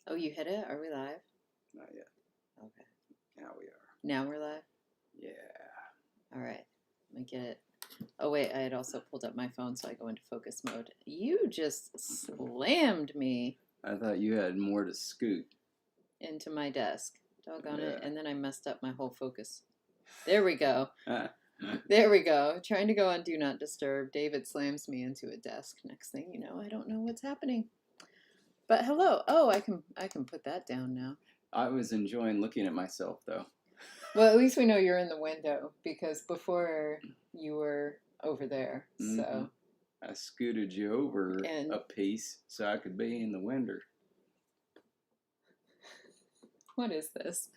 Oh, you hit it? Are we live? Not yet. Okay. Now we are. Now we're live? Yeah. All right. Let me get it. Oh, wait. I had also pulled up my phone so I go into focus mode. You just slammed me I thought you had more to scoot. into my desk. Doggone it. Yeah. And then I messed up my whole focus. There we go. Ah. There we go. Trying to go on Do Not Disturb. David slams me into a desk. Next thing you know, I don't know what's happening. But hello. Oh, I can put that down now. I was enjoying looking at myself, though. Well, at least we know you're in the window because before you were over there. So I scooted you over and a piece so I could be in the window. what is this?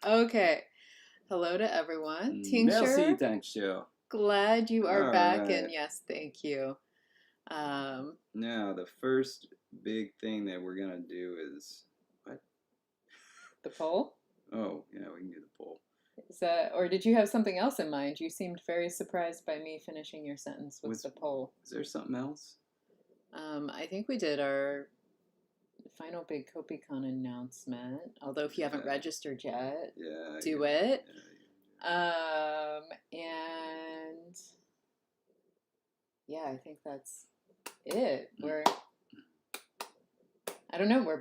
Okay. Hello to everyone. Tincture. Merci, thanks, Joe. Glad you are All back, right. and yes, thank you. Now, the first big thing that we're gonna do is what? The poll. Oh, yeah, we can do the poll. Is that, or did you have something else in mind? You seemed very surprised by me finishing your sentence with the poll. Is there something else? I think we did our final big CopyCon announcement. Although if you haven't registered yet, do it. And yeah, I think that's it. I don't know.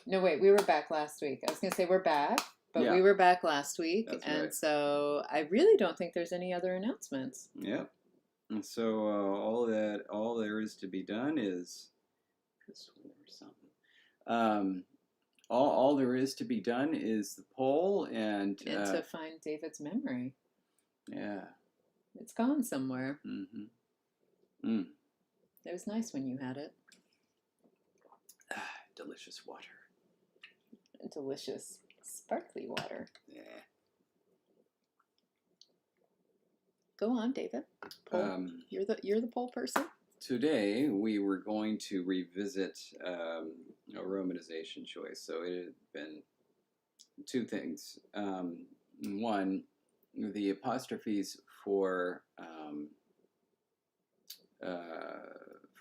No, wait, we were back last week. I was going to say we're back, but we were back last week. That's and right. So I really don't think there's any other announcements. Yep. And so all there is to be done is all there is to be done is the poll and to find David's memory. Yeah. It's gone somewhere. Mm-hmm. It was nice when you had it. Delicious water. Delicious sparkly water. Yeah. Go on, David. Poll. You're the poll person. Today we were going to revisit a romanization choice. So it had been two things. One, the apostrophes for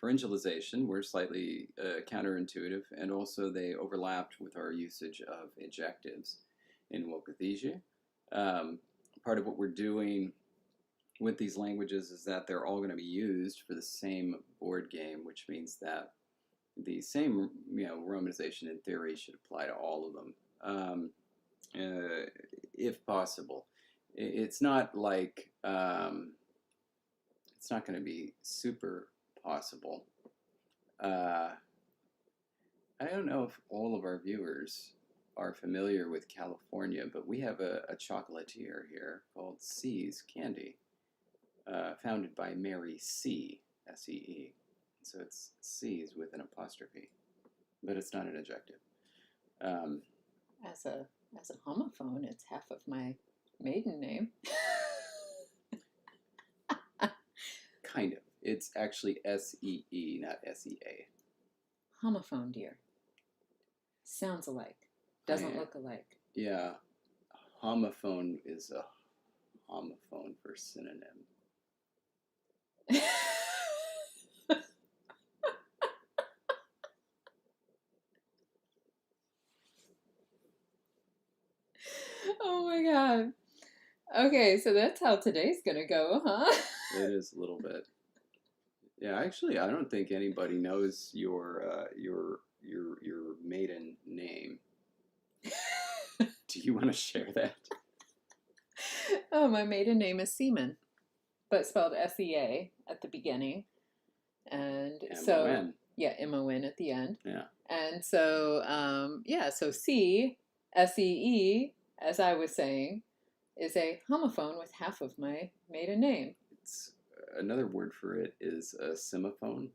pharyngalization were slightly counterintuitive, and also they overlapped with our usage of adjectives in wokathesia. Part of what we're doing with these languages is that they're all going to be used for the same board game, which means that the same romanization in theory should apply to all of them, if possible. It's not like it's not going to be super possible. I don't know if all of our viewers are familiar with California, but we have a chocolatier here called C's Candy, founded by Mary C. S-E-E. So it's C's with an apostrophe, but it's not an adjective. As a homophone, it's half of my maiden name. Kind of. It's actually S-E-E, not S-E-A. Homophone, dear. Sounds alike. Doesn't look alike. Yeah. Homophone is a homophone for synonym. Oh my god. Okay, so that's how today's gonna go, huh? It is a little bit. Yeah, actually, I don't think anybody knows your maiden name. Do you want to share that? Oh, my maiden name is Seaman, but spelled S-E-A at the beginning, and M-O-N. Yeah, M-O-N at the end. Yeah. And so so C, S-E-E, as I was saying, is a homophone with half of my maiden name. It's another word for it is a simophone.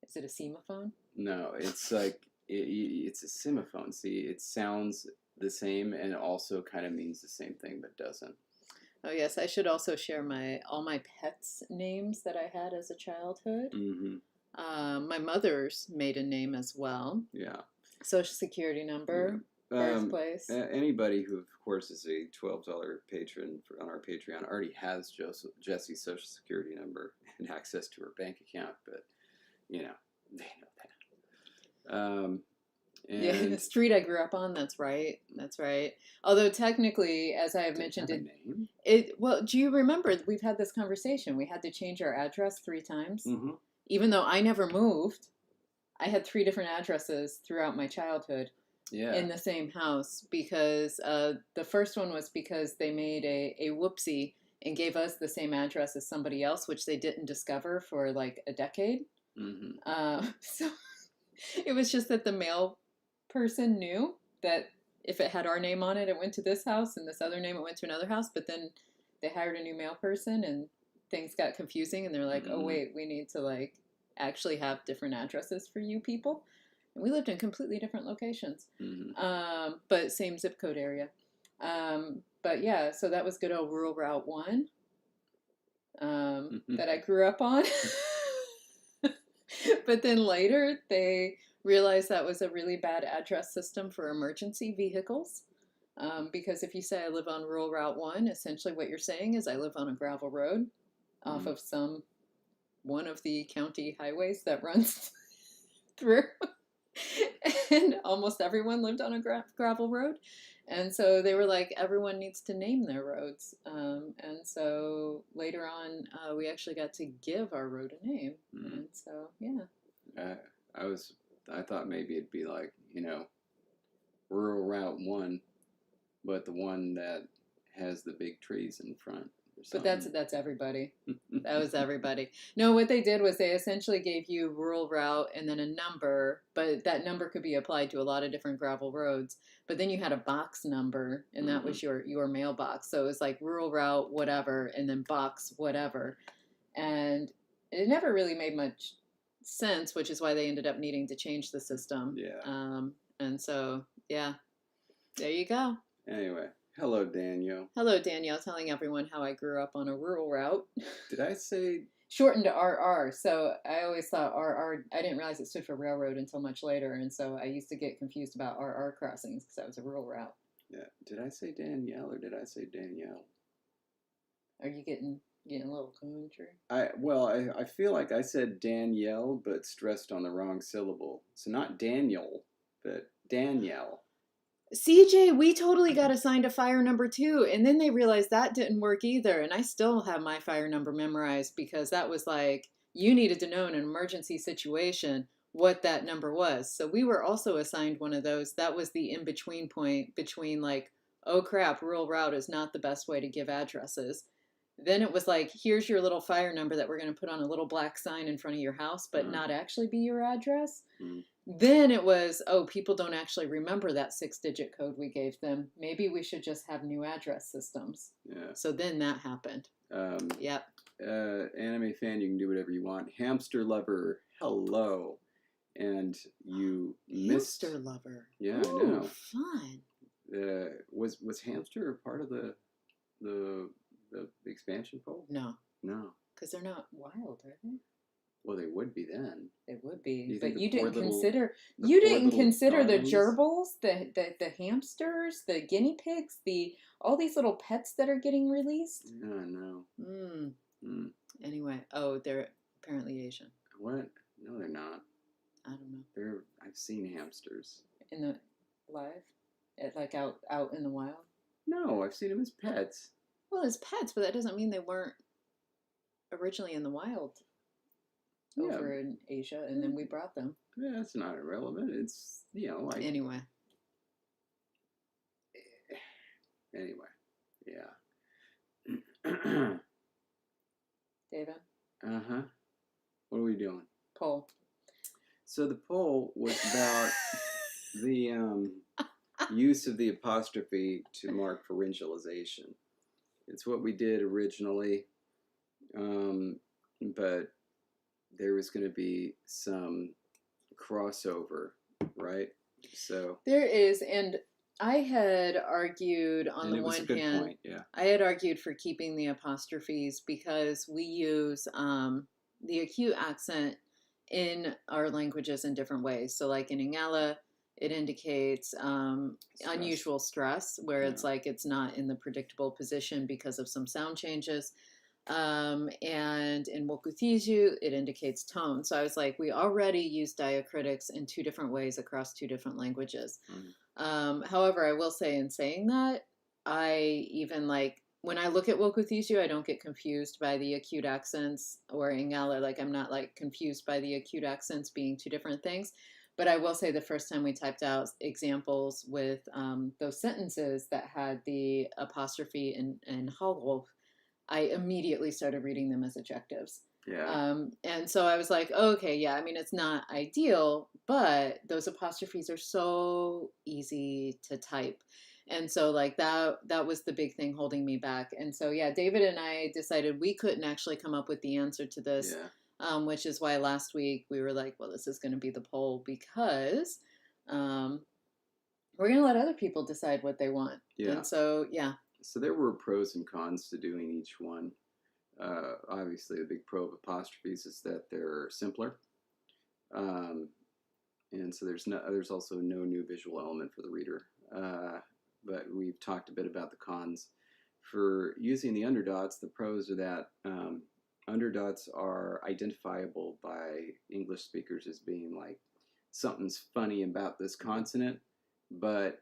Is it a semophone? No, it's like it's a simophone. See, it sounds the same and also kind of means the same thing, but doesn't. Oh yes, I should also share all my pets' names that I had as a childhood. Mm-hmm. My mother's maiden name as well. Yeah. Social security number. Birthplace. Anybody who, of course, is a $12 patron on our Patreon already has Jessie's social security number and access to her bank account, but they know that. Um, Yeah, the and street I grew up on, that's right. That's right. Although technically, as I have did it mentioned, have a name? well, do you remember we've had this conversation? We had to change our address 3 times. Mm-hmm. Even though I never moved, I had 3 different addresses throughout my childhood Yeah. in the same house because the first one was because they made a whoopsie and gave us the same address as somebody else, which they didn't discover for like a decade. Mm-hmm. So it was just that the mail person knew that if it had our name on it, it went to this house, and this other name, it went to another house. But then they hired a new mail person, and things got confusing, and they're like, "Oh Mm-hmm. wait, we need to like actually have different addresses for you people." And we lived in completely different locations, Mm-hmm. but same zip code area. But yeah, so that was good old rural Route 1 Mm-hmm. that I grew up on. But then later they realized that was a really bad address system for emergency vehicles. Because if you say I live on rural Route 1, essentially what you're saying is I live on a gravel road off of one of the county highways that runs through. And almost everyone lived on a gravel road. And so they were like, everyone needs to name their roads. And so later on, we actually got to give our road a name. Mm-hmm. And so, yeah. I thought maybe it'd be like, rural Route 1, but the one that has the big trees in front or But something. that's everybody. That was everybody. No, what they did was they essentially gave you rural route and then a number, but that number could be applied to a lot of different gravel roads. But then you had a box number, and that was your mailbox. So it was like rural route whatever, and then box whatever, and it never really made much sense, which is why they ended up needing to change the system. Yeah. And so yeah, there you go. Anyway, hello, Daniel. Hello, Danielle, telling everyone how I grew up on a rural route. Did I say Shortened to RR. So I always thought RR, I didn't realize it stood for railroad until much later. And so I used to get confused about RR crossings because that was a rural route. Yeah. Did I say Danielle or did I say Danielle? Are you getting a little country? I feel like I said Danielle, but stressed on the wrong syllable. So not Daniel, but Danielle. CJ, we totally got assigned a fire number 2, and then they realized that didn't work either. And I still have my fire number memorized because that was like, you needed to know in an emergency situation what that number was. So we were also assigned one of those. That was the in between point between like, oh crap, rural route is not the best way to give addresses. Then it was like, here's your little fire number that we're going to put on a little black sign in front of your house, but not actually be your address. Then it was, oh, people don't actually remember that 6-digit code we gave them. Maybe we should just have new address systems. Yeah. So then that happened. Yep. Anime fan, you can do whatever you want. Hamster lover, hello. And you missed. Hamster lover. Yeah, Ooh, I know. Fun. Was hamster a part of the expansion poll? No. No. Because they're not wild, are they? Well, they would be then. It would be, think but the you poor didn't little- consider. the You poor didn't little consider the darlings? gerbils, the hamsters, the guinea pigs, all these little pets that are getting released. Yeah, I know. Anyway, oh, they're apparently Asian. What? No, they're not. I don't know. I've seen hamsters. In the live, like out in the wild. No, I've seen them as pets. Well, as pets, but that doesn't mean they weren't originally in the wild over in Asia, and then we brought them. Yeah, that's not irrelevant. It's like Anyway, yeah. David. What are we doing? Poll. So the poll was about the use of the apostrophe to mark pharyngealization. It's what we did originally, but there was going to be some crossover, right? So there is, and I had argued on the one hand, point, yeah. I had argued for keeping the apostrophes because we use the acute accent in our languages in different ways. So like in Ingala, it indicates unusual stress, where it's like it's not in the predictable position because of some sound changes. And in Wokuthiju, it indicates tone. So I was like, we already use diacritics in two different ways across two different languages. However, I will say in saying that, I even like when I look at Wokuthiju, I don't get confused by the acute accents or Ingala. Like I'm not like confused by the acute accents being two different things. But I will say the first time we typed out examples with those sentences that had the apostrophe and hollow, I immediately started reading them as adjectives. Yeah. And so I was like, okay, yeah, I mean, it's not ideal, but those apostrophes are so easy to type. And so like that was the big thing holding me back. And so yeah, David and I decided we couldn't actually come up with the answer to this, which is why last week we were like, well, this is going to be the poll because we're going to let other people decide what they want. Yeah. And so yeah. So there were pros and cons to doing each one. Obviously, the big pro of apostrophes is that they're simpler, and so there's also no new visual element for the reader. But we've talked a bit about the cons. For using the underdots, the pros are that underdots are identifiable by English speakers as being like something's funny about this consonant, but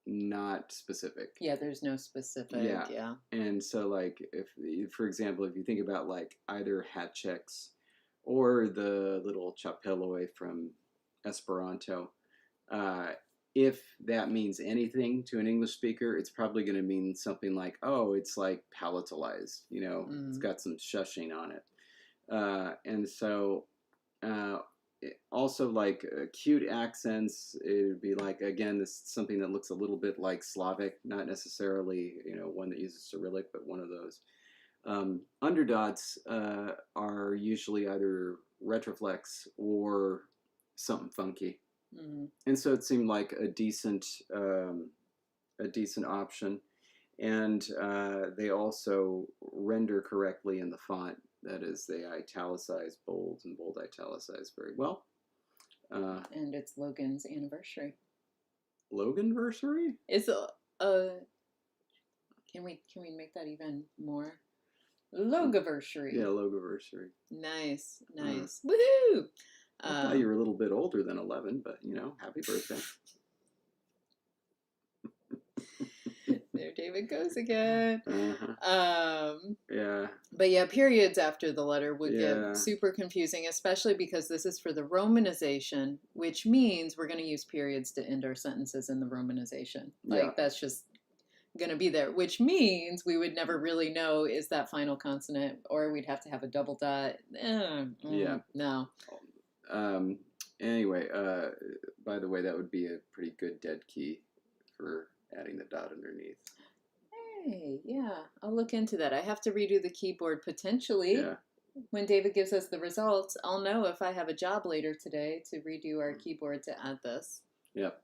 not specific. Yeah, there's no specific. Yeah. And so like if for example, if you think about like either hat checks or the little chapeloi from Esperanto, if that means anything to an English speaker, it's probably going to mean something like, oh, it's like palatalized, it's got some shushing on it. And so also like acute accents, it would be like, again, this is something that looks a little bit like Slavic, not necessarily one that uses Cyrillic, but one of those. Underdots are usually either retroflex or something funky. And so it seemed like a decent option. And they also render correctly in the font. That is, they italicize bold and bold italicize very well. And it's Logan's anniversary. Loganversary? It's can we make that even more? Logaversary. Yeah, Logaversary. Nice. Woohoo! I thought you were a little bit older than 11, but happy birthday. There David goes again. Yeah. But yeah, periods after the letter would get super confusing, especially because this is for the romanization, which means we're going to use periods to end our sentences in the romanization. Like that's just going to be there, which means we would never really know is that final consonant, or we'd have to have a double dot. No. Anyway, by the way, that would be a pretty good dead key for adding the dot underneath. Hey, yeah, I'll look into that. I have to redo the keyboard potentially. Yeah. When David gives us the results, I'll know if I have a job later today to redo our keyboard to add this. Yep.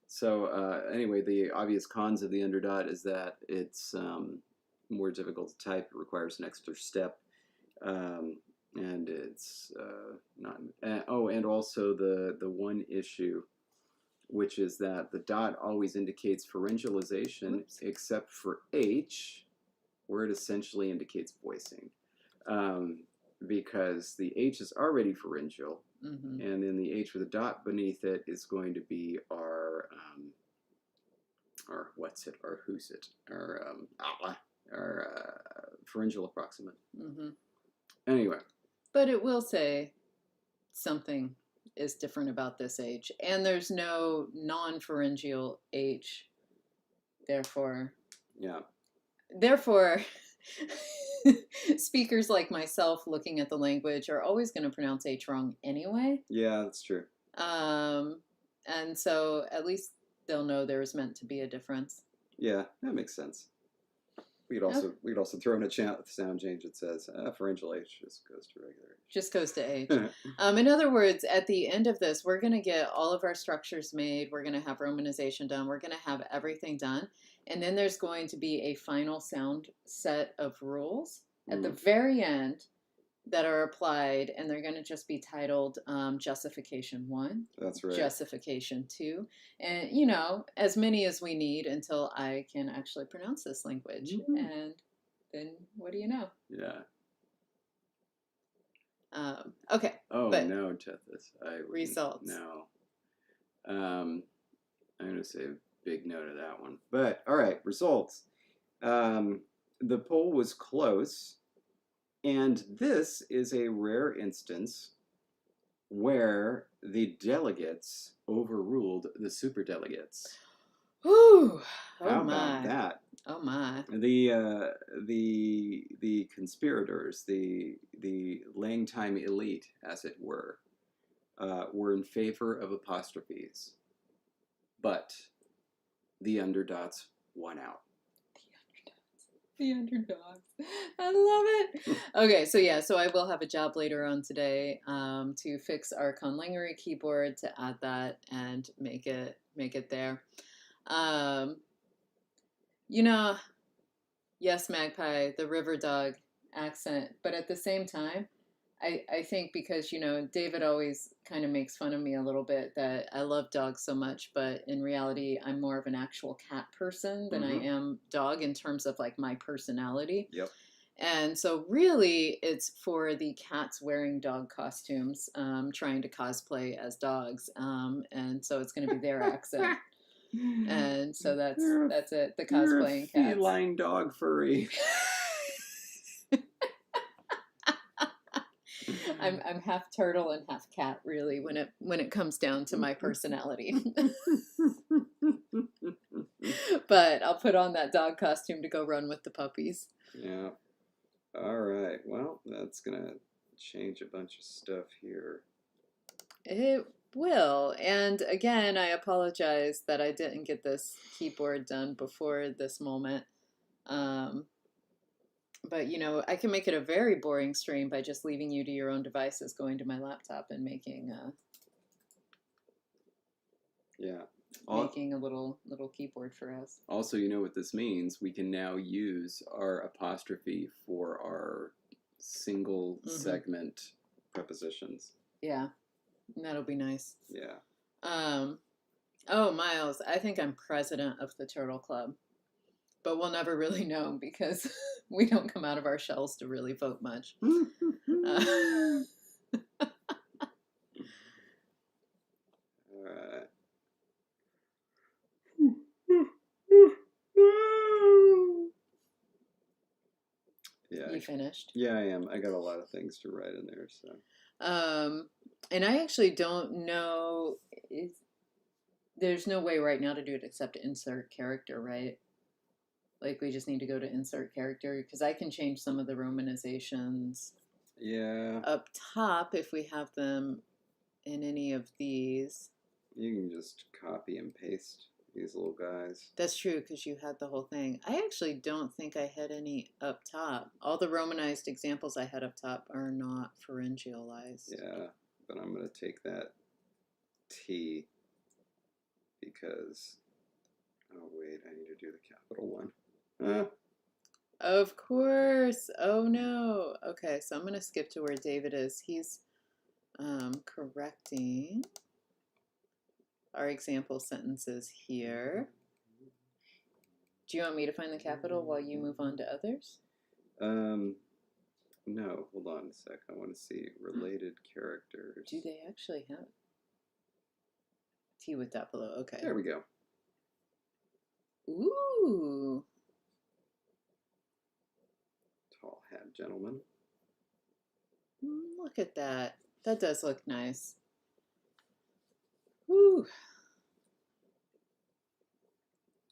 So anyway, the obvious cons of the underdot is that it's more difficult to type. It requires an extra step. And it's not. And also the one issue, which is that the dot always indicates pharyngalization, except for H, where it essentially indicates voicing, because the H is already pharyngeal, and then the H with a dot beneath it is going to be our pharyngeal approximant. Anyway. But it will say something is different about this H. And there's no non-pharyngeal H. Therefore, speakers like myself looking at the language are always going to pronounce H wrong anyway. Yeah, that's true. And so at least they'll know there's meant to be a difference. Yeah, that makes sense. We could also throw in a sound change that says pharyngeal H just goes to regular H. Just goes to H. In other words, at the end of this, we're going to get all of our structures made. We're going to have romanization done. We're going to have everything done. And then there's going to be a final sound set of rules at the very end that are applied, and they're going to just be titled Justification 1. That's right. Justification 2. And, as many as we need until I can actually pronounce this language. And then what do you know? Yeah. Okay. Oh but no, Tethys. I wouldn't. results. No. I'm gonna say a big no to that one. But all right, results. The poll was close, and this is a rare instance where the delegates overruled the superdelegates. Whew. Oh How my. about that? Oh my. The conspirators, the LangTime elite, as it were in favor of apostrophes, but the underdots won out. The underdogs. I love it. Okay, so I will have a job later on today to fix our conlangery keyboard, to add that and make it there. Um, you know, yes, Magpie, the river dog accent, but at the same time, I think because, David always kind of makes fun of me a little bit that I love dogs so much, but in reality, I'm more of an actual cat person than I am dog in terms of like my personality. Yep. And so really it's for the cats wearing dog costumes, trying to cosplay as dogs. And so it's going to be their accent. And so that's it. The cosplaying you're a cats. feline dog furry. I'm half turtle and half cat, really, when it comes down to my personality. But I'll put on that dog costume to go run with the puppies. Yeah. All right. Well, that's gonna change a bunch of stuff here. It will. And again, I apologize that I didn't get this keyboard done before this moment. But I can make it a very boring stream by just leaving you to your own devices, going to my laptop and making making a little keyboard for us. Also, you know what this means? We can now use our apostrophe for our single segment prepositions. Yeah, that'll be nice. Yeah. Oh, Miles, I think I'm president of the Turtle Club. But we'll never really know because we don't come out of our shells to really vote much. Alright. Yeah. You finished? Yeah, I am. I got a lot of things to write in there, so. And I actually don't know. There's no way right now to do it except insert character, right? Like we just need to go to insert character because I can change some of the romanizations. Yeah. Up top if we have them in any of these. You can just copy and paste these little guys. That's true because you had the whole thing. I actually don't think I had any up top. All the romanized examples I had up top are not pharyngealized. Yeah, but I'm going to take that T because, oh wait, I need to do the capital one. Of course. Oh no. Okay, so I'm going to skip to where David is. He's correcting our example sentences here. Do you want me to find the capital while you move on to others? No, hold on a sec. I want to see related characters. Do they actually have T with that below? Okay. There we go. Ooh. Tall hat gentleman. Look at that. That does look nice. Woo.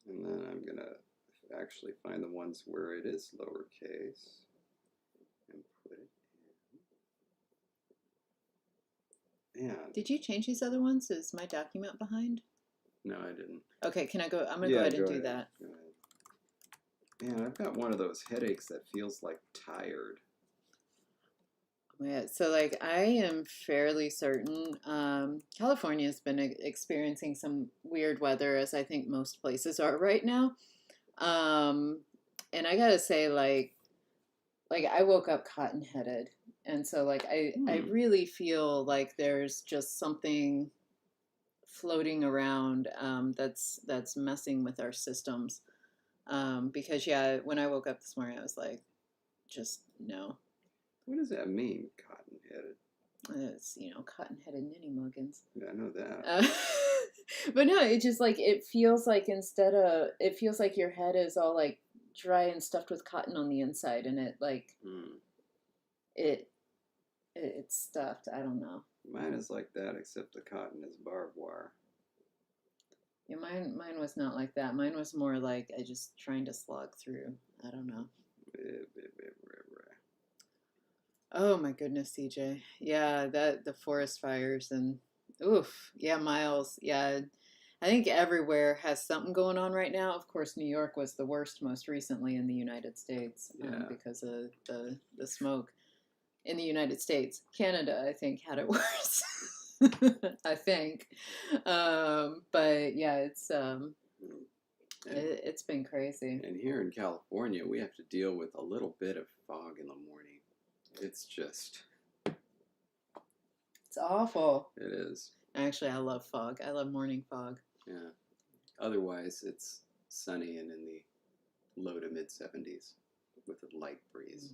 And then I'm going to actually find the ones where it is lowercase and put it in. And did you change these other ones? Is my document behind? No, I didn't. Okay, can I go? I'm going to go ahead and do that. Go ahead. Man, I've got one of those headaches that feels like tired. Yeah, so like I am fairly certain California has been experiencing some weird weather, as I think most places are right now. And I gotta say, like I woke up cotton-headed, and so like I really feel like there's just something floating around that's messing with our systems. Because yeah, when I woke up this morning, I was like, just no. What does that mean, cotton-headed? It's, cotton-headed ninny muggins. Yeah, I know that. But no, it just like it feels like your head is all like dry and stuffed with cotton on the inside, and it like it it's stuffed. I don't know. Mine is like that, except the cotton is barbed wire. Yeah, mine was not like that. Mine was more like I just trying to slog through. I don't know. Oh my goodness, CJ. Yeah, the forest fires and oof. Yeah, Miles. Yeah. I think everywhere has something going on right now. Of course, New York was the worst most recently in the United States because of the smoke in the United States. Canada, I think, had it worse. I think. But yeah, it's been crazy. And here in California, we have to deal with a little bit of fog in the morning. It's just... It's awful. It is. Actually, I love fog. I love morning fog. Yeah. Otherwise, it's sunny and in the low to mid 70s with a light breeze.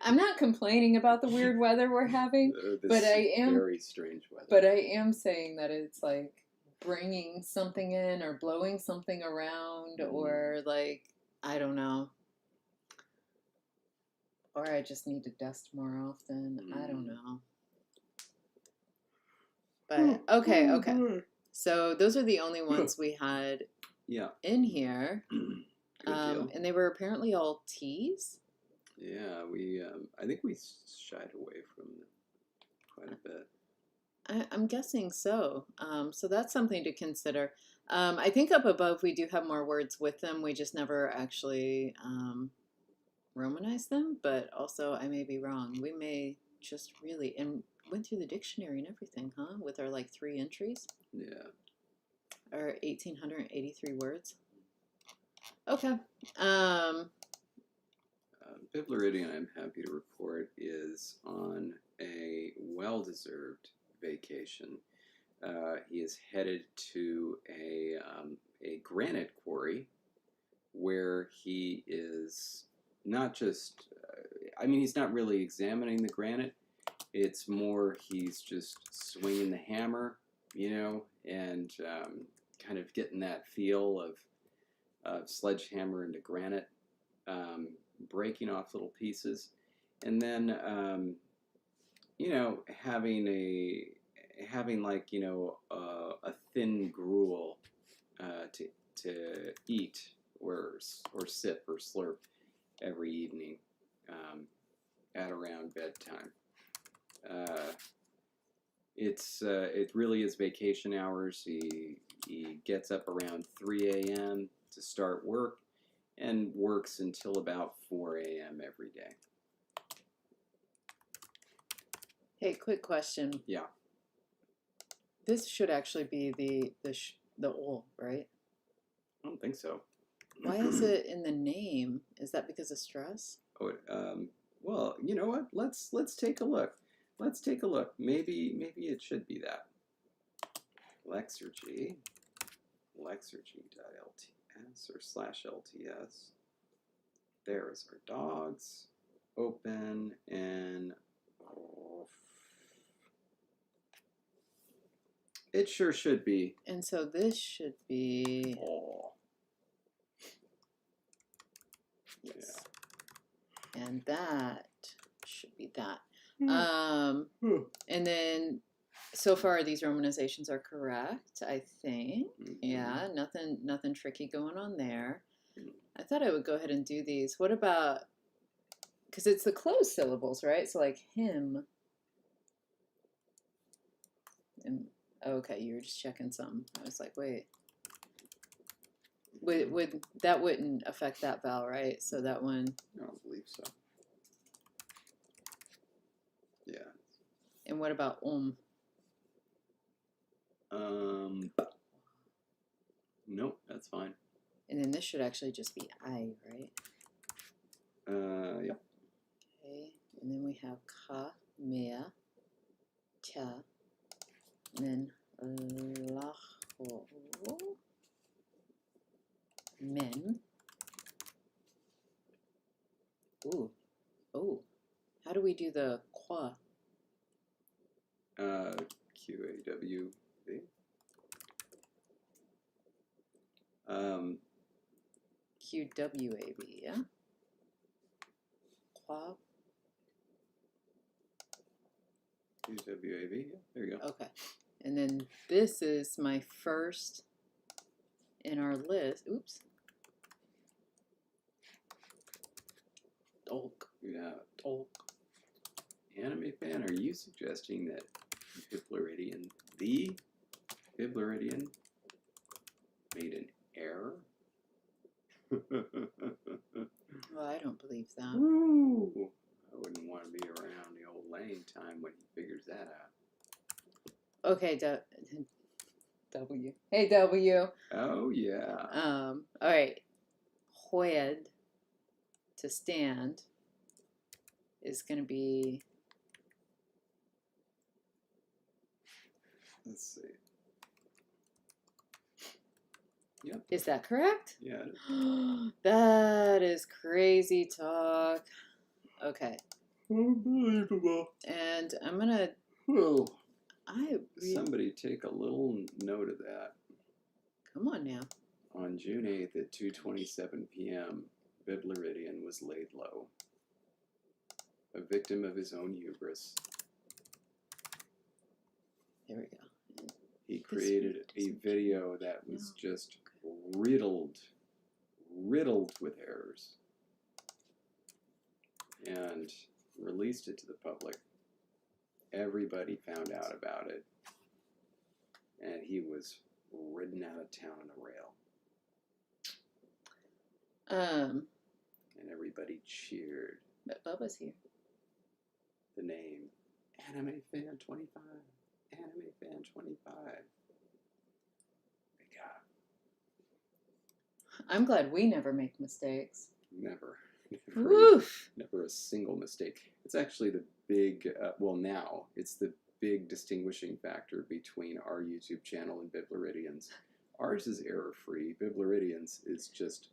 I'm not complaining about the weird weather we're having, but I am very strange weather. But I am saying that it's like bringing something in or blowing something around or like I don't know. Or I just need to dust more often. I don't know. But okay. So those are the only ones we had in here. And they were apparently all T's. Yeah, I think we shied away from them quite a bit. I'm guessing so. So that's something to consider. I think up above we do have more words with them. We just never actually Romanized them, but also I may be wrong. We may just really and went through the dictionary and everything, huh? With our like 3 entries. Yeah. Our 1,883 words. Okay. Bivleridian, I'm happy to report, is on a well-deserved vacation. He is headed to a granite quarry where he is not just, he's not really examining the granite. It's more he's just swinging the hammer, and kind of getting that feel of sledgehammer into granite, breaking off little pieces, and then having like a thin gruel to eat or sip or slurp every evening at around bedtime. It really is vacation hours. He gets up around 3 a.m. to start work and works until about 4 a.m. every day. Hey, quick question. Yeah. This should actually be the ol, right? I don't think so. Why is it in the name? Is that because of stress? Oh, well, you know what? Let's take a look. Let's take a look. Maybe it should be that. Lexergy. Lexergy.lts or /LTS. There is our dogs. Open and it sure should be. And so this should be. Yes. Yeah. And that should be that. And then so far these romanizations are correct, I think. Yeah, nothing tricky going on there. I thought I would go ahead and do these. What about, because it's the closed syllables, right? So like him. And, okay, you were just checking some. I was like, wait. Would that wouldn't affect that vowel, right? So that one. I don't believe so. Yeah. And what about Nope, that's fine. And then this should actually just be I, right? Yep. Okay, and then we have ka, mea, cha, and then lacho, men, we do the qua? QAWB. QWAB, yeah? Qua? QWAB, yeah, there you go. Okay. And then this is my first in our list. Oops. Dolk. Yeah. Dolk. Anime fan, are you suggesting that the Bibleridian, made an error? Well, I don't believe that. Woo! I wouldn't want to be around the old LangTime when he figures that out. Okay, W. Hey, W. Oh, yeah. All right. Hoed, to stand, is going to be... Let's see. Yep. Is that correct? Yeah. That is crazy talk. Okay. Unbelievable. And I'm going to... Oh. I Somebody take a little note of that. Come on now. On June 8th at 2:27 p.m., Bibleridian was laid low, a victim of his own hubris. There we go. He created a video that was just riddled with errors, and released it to the public. Everybody found out about it, and he was ridden out of town on a rail. And everybody cheered. But Bubba's here. The name Anime Fan 25. Anime Fan 25. They got him. I'm glad we never make mistakes. Never. Never a single mistake. It's actually the big, now, it's the big distinguishing factor between our YouTube channel and Bibleridian's. Ours is error-free. Bibleridian's is just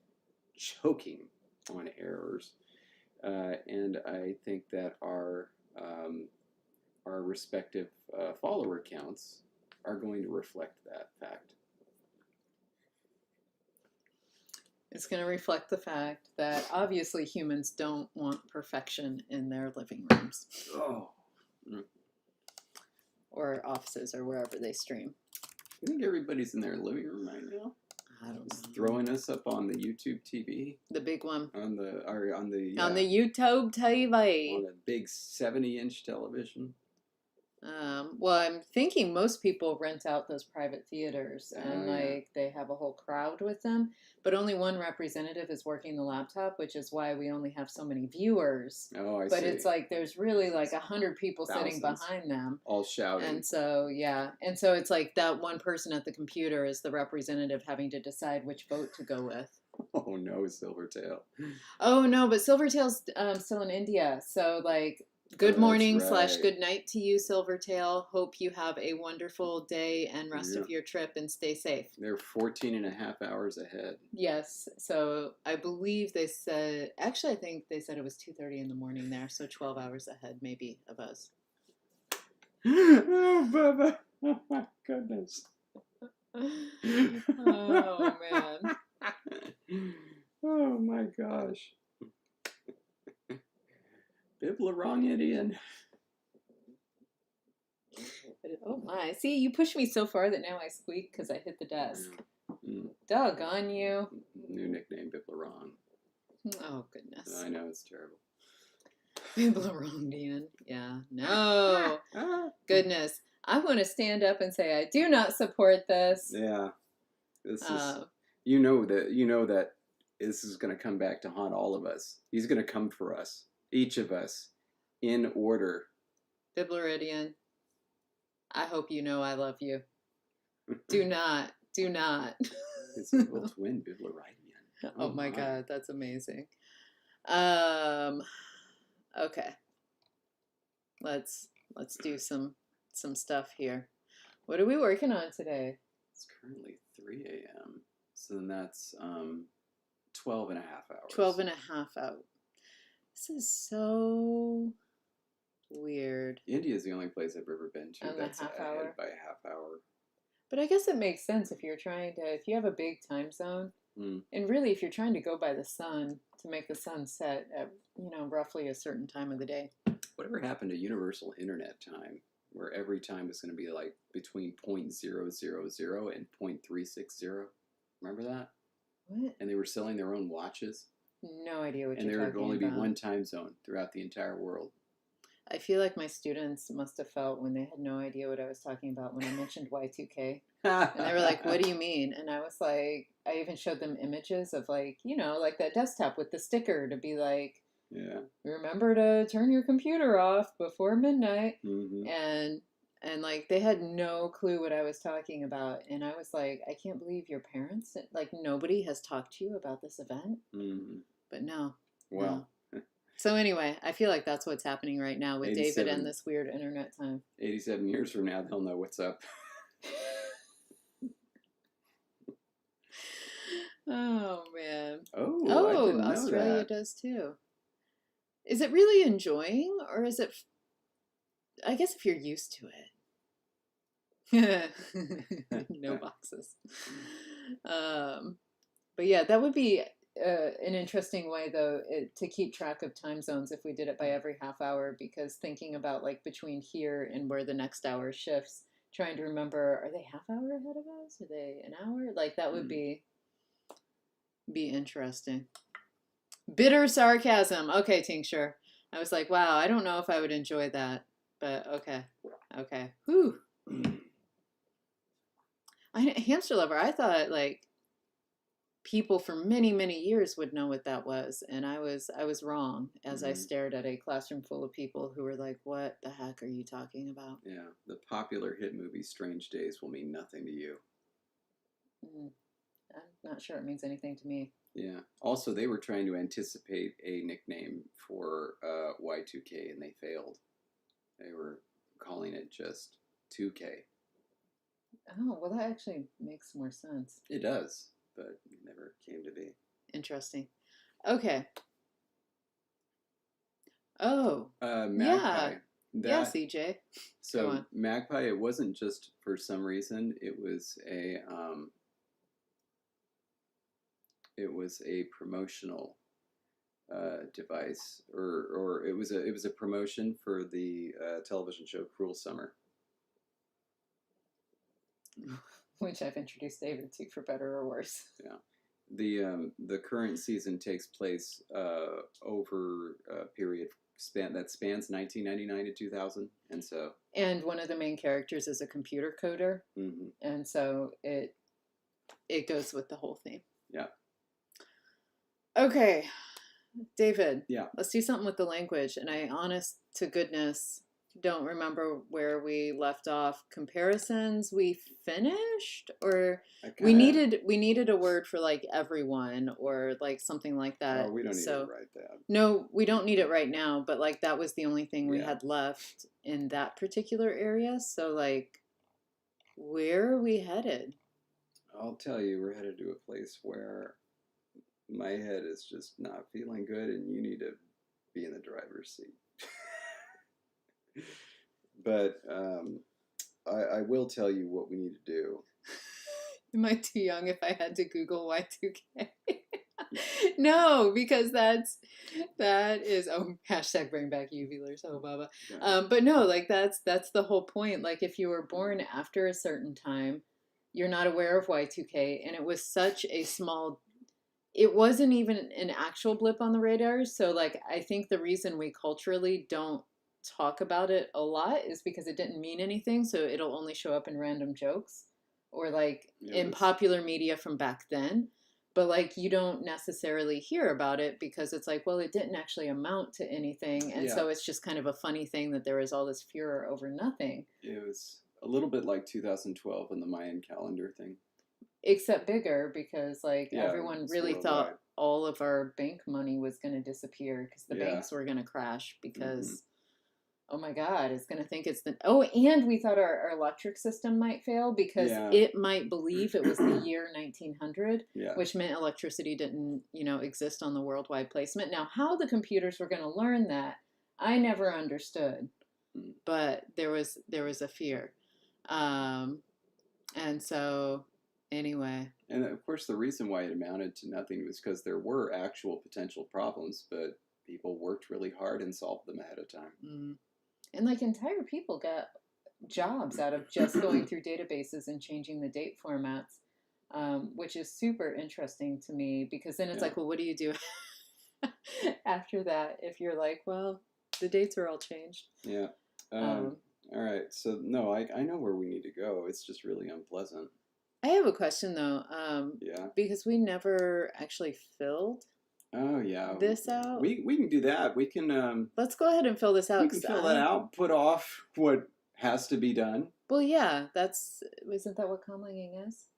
choking on errors. And I think that our respective follower counts are going to reflect that fact. It's going to reflect the fact that obviously humans don't want perfection in their living rooms. Oh. Or offices or wherever they stream. You think everybody's in their living room right now? I don't know. Throwing us up on the YouTube TV? The big one. On the YouTube TV. On the big 70-inch television? Well, I'm thinking most people rent out those private theaters and they have a whole crowd with them, but only one representative is working the laptop, which is why we only have so many viewers. Oh, I see. But it's like there's really like 100 people sitting behind them, all shouting. And so it's like that one person at the computer is the representative having to decide which vote to go with. Oh no, Silvertail. Oh no, but Silvertail's still in India, so like. Good morning / good night to you, Silvertail. Hope you have a wonderful day and rest of your trip and stay safe. They're 14 and a half hours ahead. Yes. So I believe they said, actually, I think they said it was 2:30 in the morning there. So 12 hours ahead maybe of us. Oh, Bubba. Oh, my goodness. Oh, man. Oh, my gosh. Bibleridian. Oh my. See, you pushed me so far that now I squeak because I hit the desk. Doggone you. New nickname, Bibleridian. Oh, goodness. I know, it's terrible. Bibleridian. Yeah. No. Goodness. I want to stand up and say I do not support this. Yeah. This is, you know that this is going to come back to haunt all of us. He's going to come for us. Each of us, in order. Bibleridian, I hope you know I love you. Do not. It's a little twin, Bibleridian. Oh my God, that's amazing. Okay. Let's do some stuff here. What are we working on today? It's currently 3 a.m. So then that's 12 and a half hours. 12 and a half hours. This is so Weird. India is the only place I've ever been to And the that's half ahead hour. by a half hour. But I guess it makes sense if you're trying to, if you have a big time zone, Mm. and really if you're trying to go by the sun to make the sun set at, roughly a certain time of the day. Whatever happened to universal internet time, where every time is going to be like between 0.000 and 0.360? Remember that? What? And they were selling their own watches. No idea what And you're there would talking only about. be one time zone throughout the entire world. I feel like my students must have felt when they had no idea what I was talking about when I mentioned Y2K. And they were like, what do you mean? And I was like, I even showed them images of like, like that desktop with the sticker to be like, yeah. Remember to turn your computer off before midnight. Mm-hmm. And like they had no clue what I was talking about. And I was like, I can't believe your parents, like nobody has talked to you about this event. Mm-hmm. But no. Well. No. So anyway, I feel like that's what's happening right now with David and this weird internet time. 87 years from now, they'll know what's up. Oh man. Oh, I didn't know Australia that. does too. Is it really enjoying, or is it? I guess if you're used to it. No boxes. But yeah, that would be an interesting way, though, to keep track of time zones if we did it by every half hour. Because thinking about like between here and where the next hour shifts, trying to remember, are they half hour ahead of us? Are they an hour? Like that would be interesting. Bitter sarcasm. Okay, tincture. I was like, wow, I don't know if I would enjoy that, but okay. Whew. Hamster lover. I thought like people for many years would know what that was, and I was wrong as I stared at a classroom full of people who were like, what the heck are you talking about? Yeah, the popular hit movie Strange Days will mean nothing to you. I'm not sure it means anything to me. Yeah. Also, they were trying to anticipate a nickname for Y2K, and they failed. They were calling it just 2K. Oh, well, that actually makes more sense. It does, but it never came to be. Interesting. Okay. Oh. Magpie. Yeah, CJ. So Magpie, it wasn't just for some reason. It was a promotional device, or it was a promotion for the television show Cruel Summer, which I've introduced David to for better or worse. Yeah, the current season takes place over a period that spans 1999 to 2000, and one of the main characters is a computer coder, and so it goes with the whole theme. Yeah. Okay, David. Yeah. Let's do something with the language. And I, honest to goodness, don't remember where we left off. Comparisons we finished, or we needed a word for like everyone, or like something like that. Oh, we don't need to write that. No, we don't need it right now. But like that was the only thing we had left in that particular area. So like, where are we headed? I'll tell you, we're headed to a place where my head is just not feeling good, and you need to be in the driver's seat. But I will tell you what we need to do. Am I too young if I had to Google Y2K? No, because that is hashtag bring back uvulars. Oh, Baba. Yeah. But no, like that's the whole point. Like if you were born after a certain time, you're not aware of Y2K, and it was such a small. It wasn't even an actual blip on the radar. So like I think the reason we culturally don't talk about it a lot is because it didn't mean anything. So it'll only show up in random jokes or like in popular media from back then. But like you don't necessarily hear about it because it's like, well, it didn't actually amount to anything. And so it's just kind of a funny thing that there was all this furor over nothing. It was a little bit like 2012 and the Mayan calendar thing. Except bigger, because like everyone really thought all of our bank money was going to disappear because the banks were going to crash because, oh my God, it's going to think it's and we thought our electric system might fail because it might believe it was the year 1900, which meant electricity didn't, exist on the worldwide placement. Now, how the computers were going to learn that, I never understood. Mm. but there was a fear. Um, and so anyway, And of course, the reason why it amounted to nothing was because there were actual potential problems, but people worked really hard and solved them ahead of time. mm. And like entire people got jobs out of just going through databases and changing the date formats, which is super interesting to me because then it's Yeah. like, well, what do you do after that if you're like, well, the dates are all changed? Yeah. Um, All right. So no, I know where we need to go. It's just really unpleasant. I have a question though, Yeah. because we never actually filled Oh yeah. this out. We can do that. Let's go ahead and fill this out We can because fill that out. Put off what has to be done. well, yeah, isn't that what conlanging is?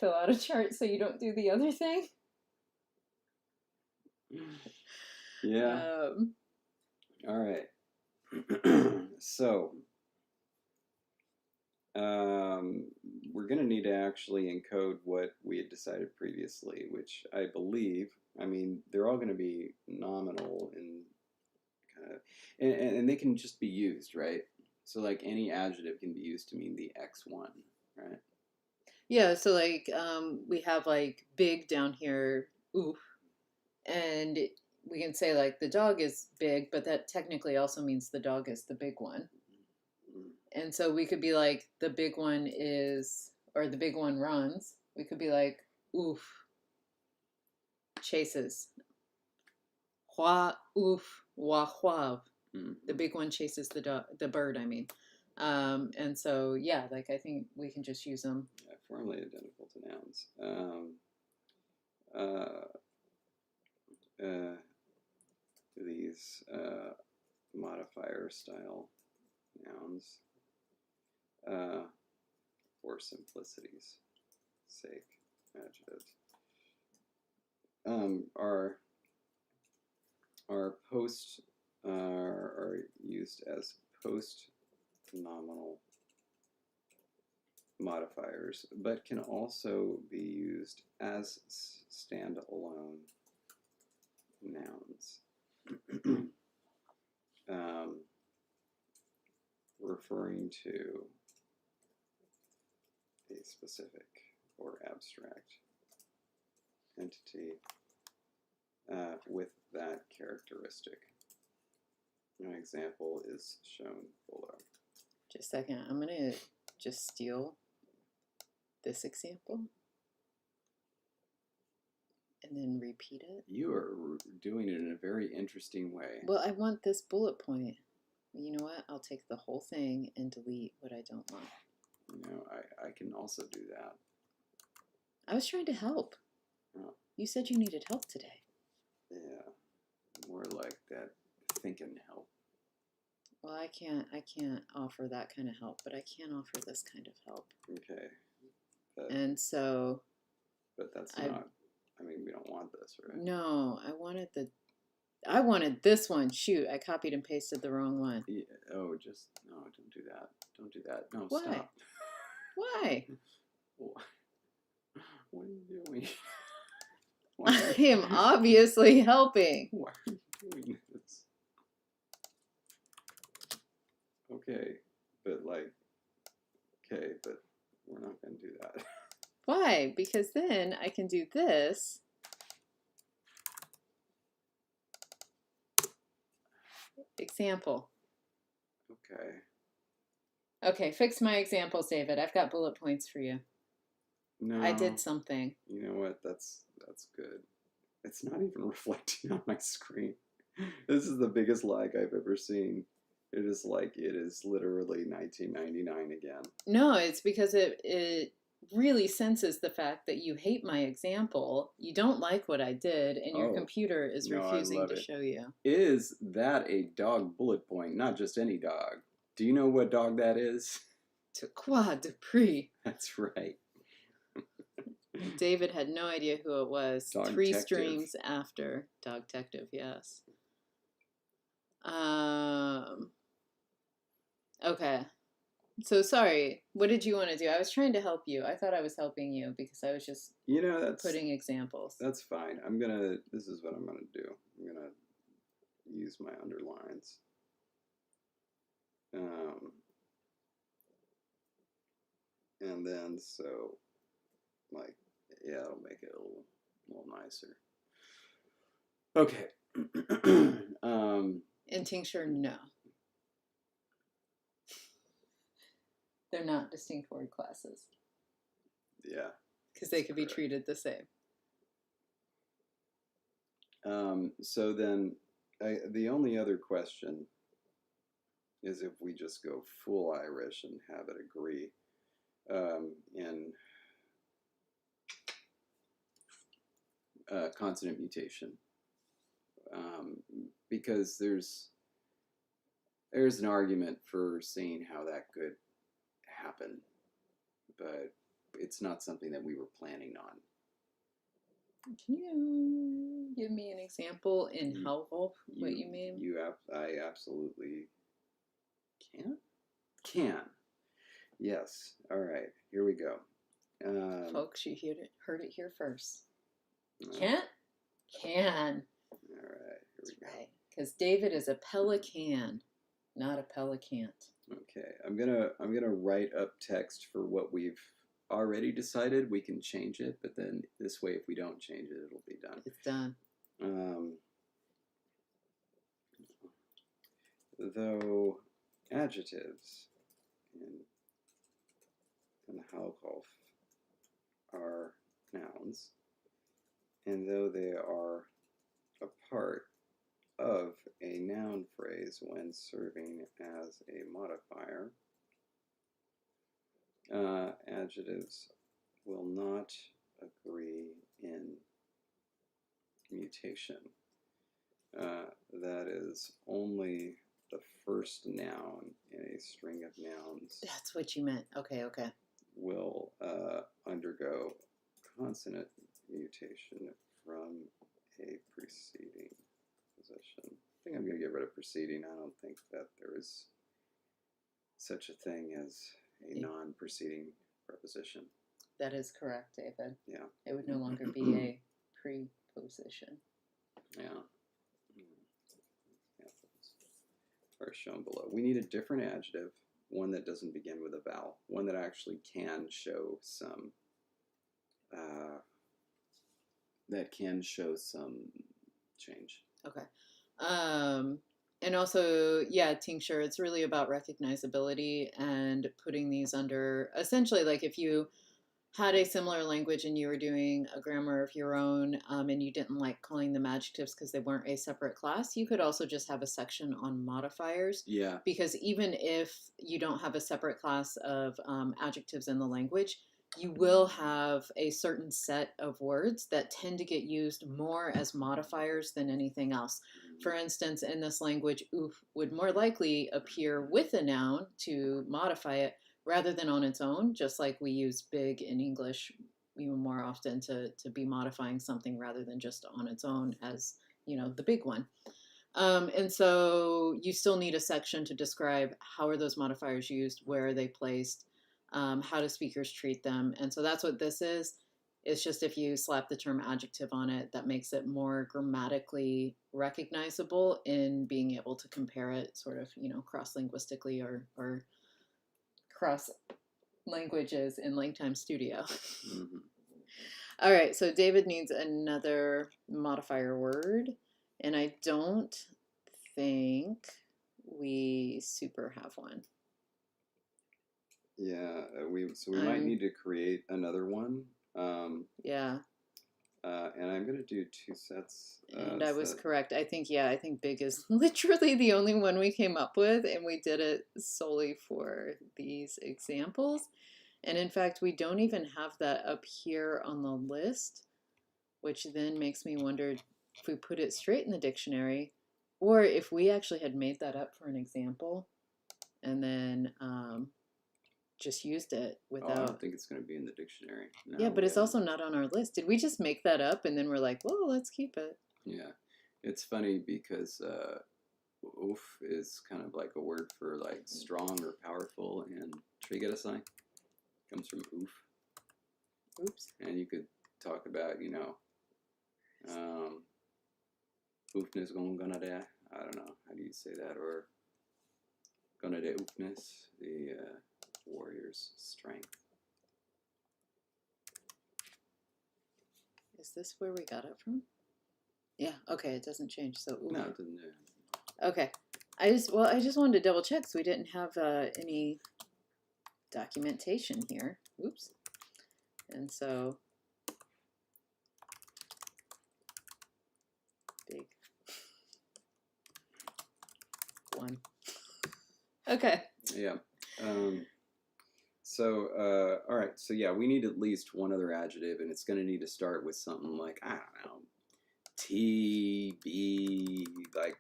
Fill out a chart so you don't do the other thing. Yeah. Um, All right. So we're going to need to actually encode what we had decided previously, which I believe, I mean, they're all going to be nominal and kind of, and they can just be used, right? So like any adjective can be used to mean the X1, right? yeah, so like we have like big down here, oof, and we can say like the dog is big, but that technically also means the dog is the big one. And so we could be like the big one is, or the big one runs. We could be like, oof, chases. Hua, oof, wah, huav. The big one chases the bird, I mean. And so, yeah, like I think we can just use them. Yeah, formally identical to nouns. Uh, these modifier style nouns for simplicity's sake, adjectives are post are used as post nominal modifiers, but can also be used as standalone nouns. Referring to a specific or abstract entity with that characteristic. An example is shown below. Just a second. I'm going to just steal this example and then repeat it. You are doing it in a very interesting way. Well, I want this bullet point. You know what? I'll take the whole thing and delete what I don't want. You know, I can also do that. I was trying to help. Oh. You said you needed help today. Yeah, more like that thinking help. Well, I can't offer that kind of help, but I can offer this kind of help. Okay. And so. But that's not. I mean, we don't want this, right? No, I wanted this one. Shoot, I copied and pasted the wrong one. Yeah, oh, just no! Don't do that! Don't do that! No, Why? stop! Why? What are you doing? I am obviously helping. Why are you doing this? Okay, but we're not going to do that. Why? Because then I can do this. Example. Okay. Okay, fix my examples, David. I've got bullet points for you. No. I did something. You know what? That's good. It's not even reflecting on my screen. This is the biggest lag I've ever seen. It is literally 1999 again. No, it's because it really senses the fact that you hate my example, you don't like what I did, and your computer is refusing to show you. Is that a dog bullet point? Not just any dog. Do you know what dog that is? To Quoi Dupree. That's right. David had no idea who it was. Dog 3 detective. streams after Dog Detective, yes. Okay. So sorry. What did you want to do? I was trying to help you. I thought I was helping you because I was just putting examples. That's fine. This is what I'm gonna do. I'm gonna use my underlines. And then so like yeah, it'll make it a little nicer. Okay. And tincture, no. They're not distinct word classes. Yeah. Because they could be treated the same. So then the only other question is if we just go full Irish and have it agree in consonant mutation. Because there's an argument for seeing how that could happen, but it's not something that we were planning on. Can you give me an example in Helwolf what you mean? I absolutely can. Yes. All right. Here we go. Folks, you heard it here first. Can't? Can. All right. Here we go. Because David is a pelican, not a pelicant. Okay. I'm gonna write up text for what we've already decided. We can change it, but then this way, if we don't change it, it'll be done. It's done. Though adjectives in Halkhof are nouns, and though they are a part of a noun phrase when serving as a modifier, adjectives will not agree in mutation. That is only the first noun in a string of nouns. That's what you meant. Okay. Will undergo consonant mutation from a preceding position. I think I'm going to get rid of preceding. I don't think that there is such a thing as a non-preceding preposition. That is correct, David. Yeah. It would no longer be a preposition. Yeah. Are shown below. We need a different adjective, one that doesn't begin with a vowel, one that actually can show some change. Okay. And also, yeah, tincture, it's really about recognizability and putting these under, essentially, like if you had a similar language and you were doing a grammar of your own and you didn't like calling them adjectives because they weren't a separate class, you could also just have a section on modifiers. Yeah. Because even if you don't have a separate class of adjectives in the language, you will have a certain set of words that tend to get used more as modifiers than anything else. For instance, in this language, oof would more likely appear with a noun to modify it rather than on its own, just like we use big in English even more often to be modifying something rather than just on its own as, the big one. And so you still need a section to describe how are those modifiers used, where are they placed, how do speakers treat them. And so that's what this is. It's just if you slap the term adjective on it, that makes it more grammatically recognizable in being able to compare it sort of, cross-linguistically or cross languages in LangTime Studio. Mm-hmm. All right, so David needs another modifier word, and I don't think we super have one. Yeah, we might need to create another one. Yeah. And I'm going to do two sets. And I was correct. I think big is literally the only one we came up with, and we did it solely for these examples. And in fact, we don't even have that up here on the list, which then makes me wonder if we put it straight in the dictionary, or if we actually had made that up for an example, and then just used it without. I don't think it's going to be in the dictionary. No, yeah, but it's also not on our list. Did we just make that up and then we're like, well, let's keep it? Yeah, it's funny because oof is kind of like a word for like strong or powerful, and trigedasign comes from oof. Oops. And you could talk about, oofness gonna die. I don't know. How do you say that? Or Gonna de oopness, the warrior's strength. Is this where we got it from? Yeah, okay, it doesn't change, so oof. No, it doesn't. Okay. I just wanted to double check so we didn't have any documentation here. Oops. And so big one. Okay. Yeah. All right. So yeah, we need at least one other adjective, and it's going to need to start with something like, I don't know, T, B, like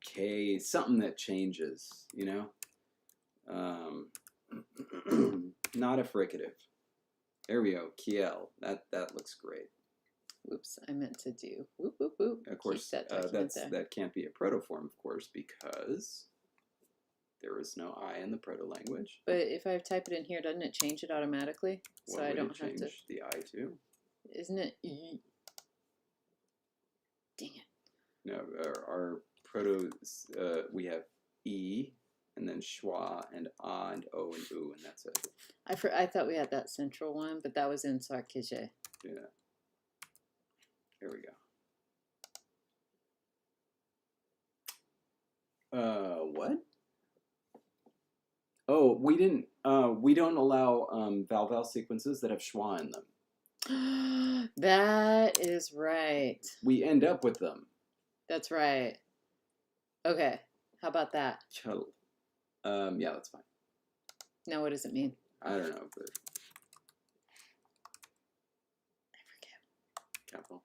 K, something that changes, you know? Not a fricative. There we go. Kiel. That looks great. Oops, I meant to do. Whoop, whoop, whoop. Of course, that document there. that can't be a protoform, of course, because there is no I in the proto-language. But if I type it in here, doesn't it change it automatically? So I don't have to. The I too. Isn't it E? Dang it. No, our proto, we have E, and then schwa, and A, and O, and U, and that's it. I thought we had that central one, but that was in Sarkije. Yeah. Here we go. What? Oh, we didn't. We don't allow vowel sequences that have schwa in them. That is right. We end up with them. That's right. Okay. How about that? Chul. Yeah, that's fine. Now, what does it mean? I don't know, but I forget. capital.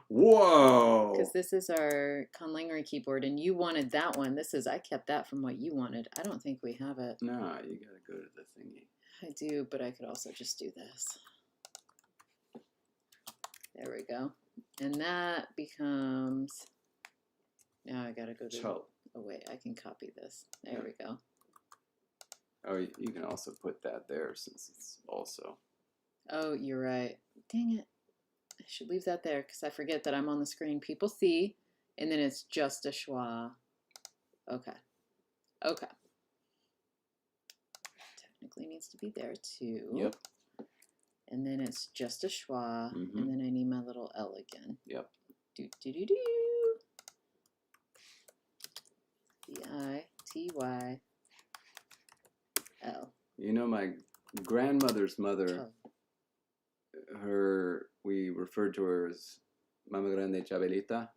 Whoa! Because this is our conlangery keyboard, and you wanted that one. I kept that from what you wanted. I don't think we have it. No, you gotta go to the thingy. I do, but I could also just do this. There we go. And that becomes, now I gotta go to, Chul. Oh wait, I can copy this. There we go. Oh, you can also put that there since it's also. Oh, you're right. Dang it. I should leave that there because I forget that I'm on the screen. People see, and then it's just a schwa. Okay. Okay. Technically needs to be there too. Yep. And then it's just a schwa, Mm-hmm. and then I need my little L again. Yep. Do do do do. B-I-T-Y L. You know, my grandmother's mother, we referred to her as Mama Grande Chabelita,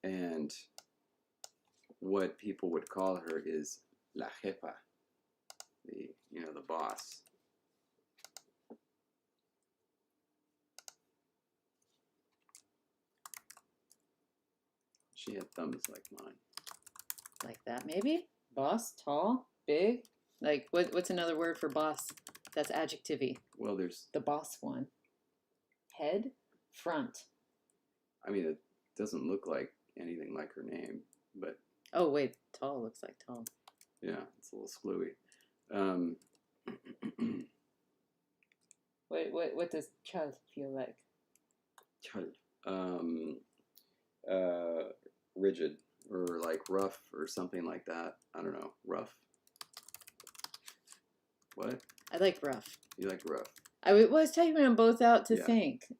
and what people would call her is La Jefa, the boss. She had thumbs like mine. Like that, maybe? Boss, tall, big? Like, what's another word for boss that's adjective-y? Well, there's the boss one. Head, front. I mean, it doesn't look like anything like her name, but. Oh, wait, tall looks like tall. Yeah, it's a little screwy. What does chal feel like? Chal. Rigid, or like rough, or something like that. I don't know. Rough. What? I like rough. You like rough. I was taking them both out to Yeah. think.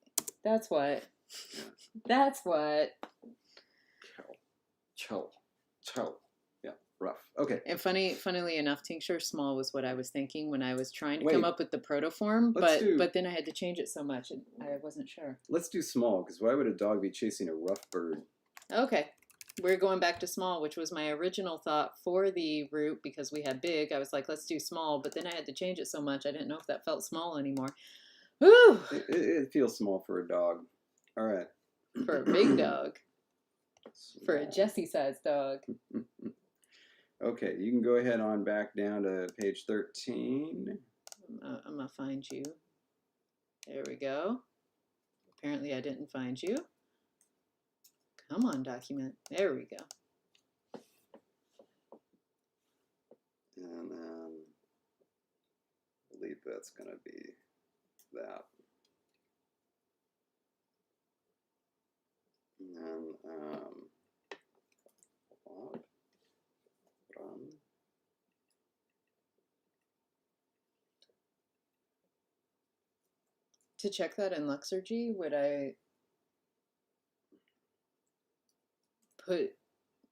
That's what. Yeah. That's what. Chal. Yeah, rough. Okay. And funnily enough, tincture small was what I was thinking when I was trying to come up with the protoform, but then I had to change it so much and I wasn't sure. Let's do small, because why would a dog be chasing a rough bird? Okay. We're going back to small, which was my original thought for the root, because we had big. I was like, let's do small, but then I had to change it so much I didn't know if that felt small anymore. Whew! It feels small for a dog. All right. For a big dog. For a Jessie-sized dog. Okay, you can go ahead on back down to page 13. I'm going to find you. There we go. Apparently I didn't find you. Come on, document. There we go. And then I believe that's going to be that. And then Bob, run. to check that in Luxurgy, would I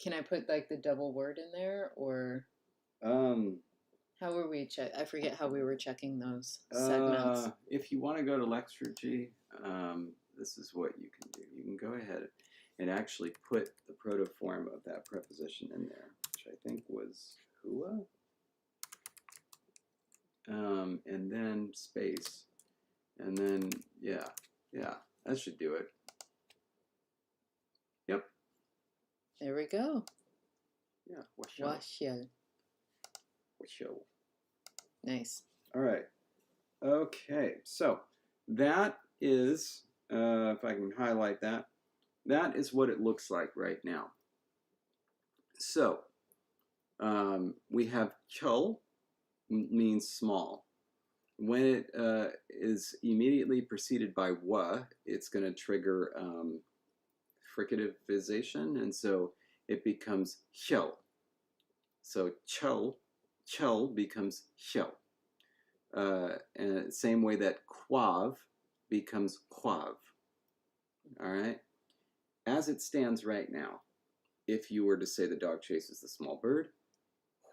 can I put like the double word in there, or Um, how were we I forget how we were checking those segments. if you want to go to Lexergy, this is what you can do. You can go ahead and actually put the protoform of that preposition in there, which I think was hua. And then space. And then, yeah, that should do it. Yep. There we go. Yeah, Washiel. Nice. All right. Okay, so that is, if I can highlight that, that is what it looks like right now. So, we have chul, means small. When it is immediately preceded by wa, it's going to trigger fricativization, and so it becomes hiao. So chul becomes hiao. And same way that quav becomes quav. All right? As it stands right now, if you were to say the dog chases the small bird,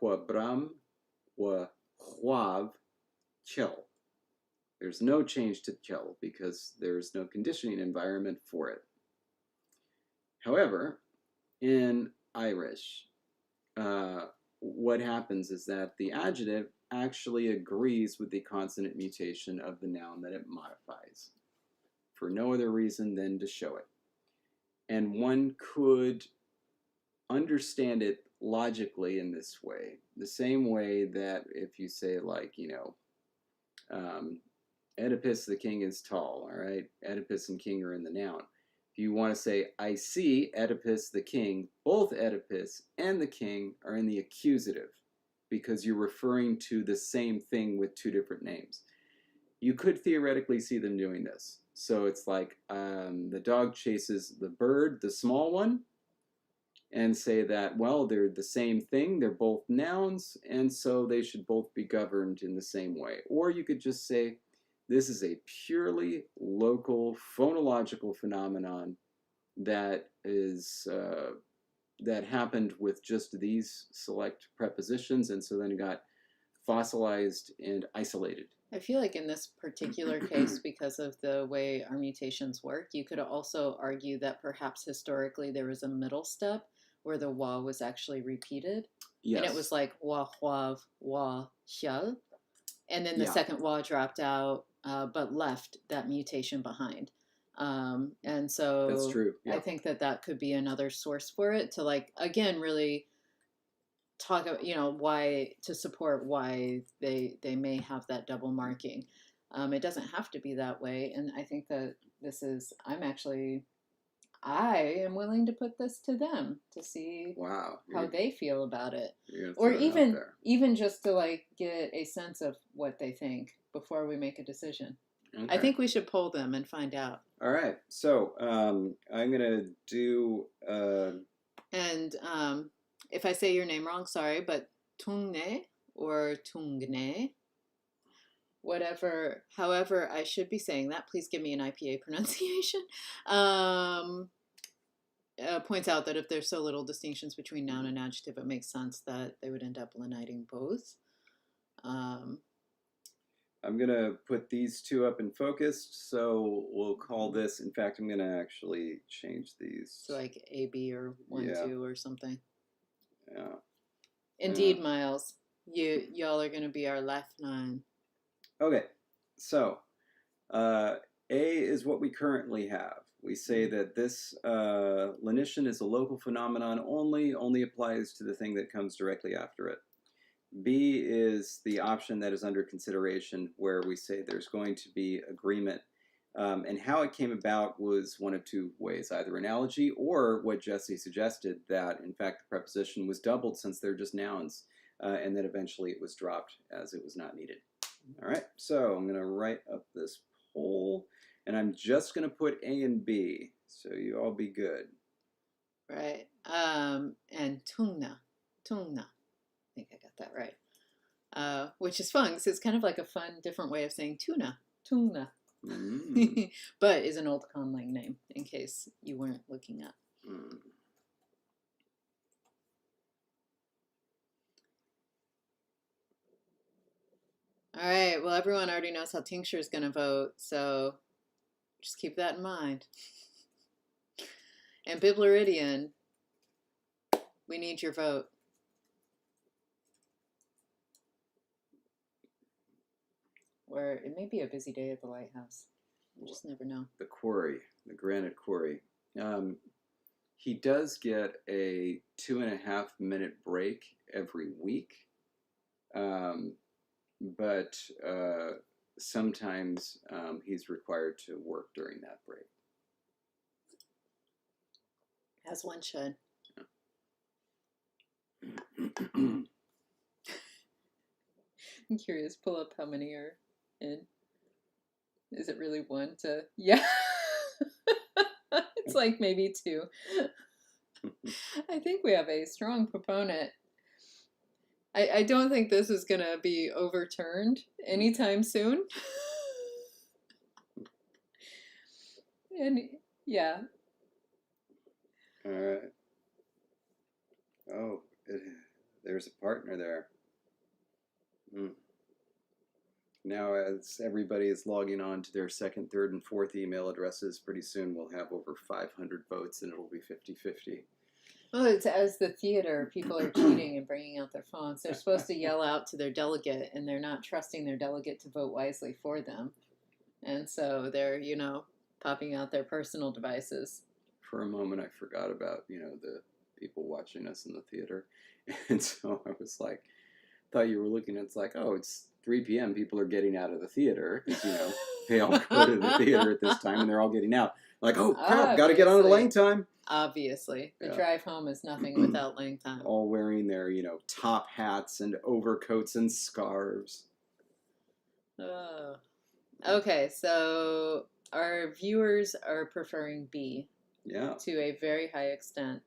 huabram wa huav chel. There's no change to chel because there's no conditioning environment for it. However, in Irish, what happens is that the adjective actually agrees with the consonant mutation of the noun that it modifies for no other reason than to show it. And one could understand it logically in this way, the same way that if you say, like, Oedipus the king is tall, all right? Oedipus and king are in the noun. If you want to say, I see Oedipus the king, both Oedipus and the king are in the accusative because you're referring to the same thing with two different names. You could theoretically see them doing this. So it's like the dog chases the bird, the small one, and say that, well, they're the same thing, they're both nouns, and so they should both be governed in the same way. Or you could just say, this is a purely local phonological phenomenon that is that happened with just these select prepositions, and so then got fossilized and isolated. I feel like in this particular case, because of the way our mutations work, you could also argue that perhaps historically there was a middle step where the wa was actually repeated. Yes. And it was like wa, huav, wa, xiao. And then the second wa dropped out, but left that mutation behind. And so that's true. I think that could be another source for it to, like, again, really talk about, why, to support why they may have that double marking. It doesn't have to be that way. And I think that I am willing to put this to them to see how they feel about it. Or even just to, like, get a sense of what they think before we make a decision. Okay. I think we should poll them and find out. All right. So I'm going to do... And if I say your name wrong, sorry, but tungne or tungne, whatever, however I should be saying that, please give me an IPA pronunciation, points out that if there's so little distinctions between noun and adjective, it makes sense that they would end up leniting both. I'm going to put these two up in focus, so we'll call this, in fact, I'm going to actually change these. So like AB or 1, 2 or something. Yeah. Indeed, Miles. Y'all are going to be our lifeline. Okay, so A is what we currently have. We say that this lenition is a local phenomenon only applies to the thing that comes directly after it. B is the option that is under consideration, where we say there's going to be agreement. And how it came about was one of two ways, either analogy or what Jesse suggested, that in fact the preposition was doubled since they're just nouns, and that eventually it was dropped as it was not needed. All right, so I'm going to write up this poll, and I'm just going to put A and B, so you all be good. Right, and tungna. I think I got that right. Which is fun, because it's kind of like a fun, different way of saying tuna. Tungna. Mm. but is an old Conlang name, in case you weren't looking up. Mm. All right, well, everyone already knows how Tincture is going to vote, so just keep that in mind. And Bibleridian, we need your vote. Or it may be a busy day at the lighthouse. You just never know. The quarry, the granite quarry. He does get a 2.5 minute break every week, but sometimes he's required to work during that break. As one should. Yeah. I'm curious, pull up how many are in. Is it really one to. Yeah. It's like maybe two. I think we have a strong proponent. I don't think this is going to be overturned anytime soon. And yeah. All right. Oh, there's a partner there. Now, as everybody is logging on to their second, third, and fourth email addresses, pretty soon we'll have over 500 votes and it'll be 50-50. Well, it's as the theater, people are cheating and bringing out their phones. They're supposed to yell out to their delegate, and they're not trusting their delegate to vote wisely for them. And so they're, popping out their personal devices. For a moment, I forgot about, the people watching us in the theater. And so I was like, thought you were looking, it's like, oh, it's 3 p.m. People are getting out of the theater. Because, they all go to the theater at this time, and they're all getting out. Like, oh, crap, got to get on to LangTime. Obviously. The drive home is nothing without LangTime. All wearing their, top hats and overcoats and scarves. Oh. Okay, so our viewers are preferring B. Yeah. To a very high extent.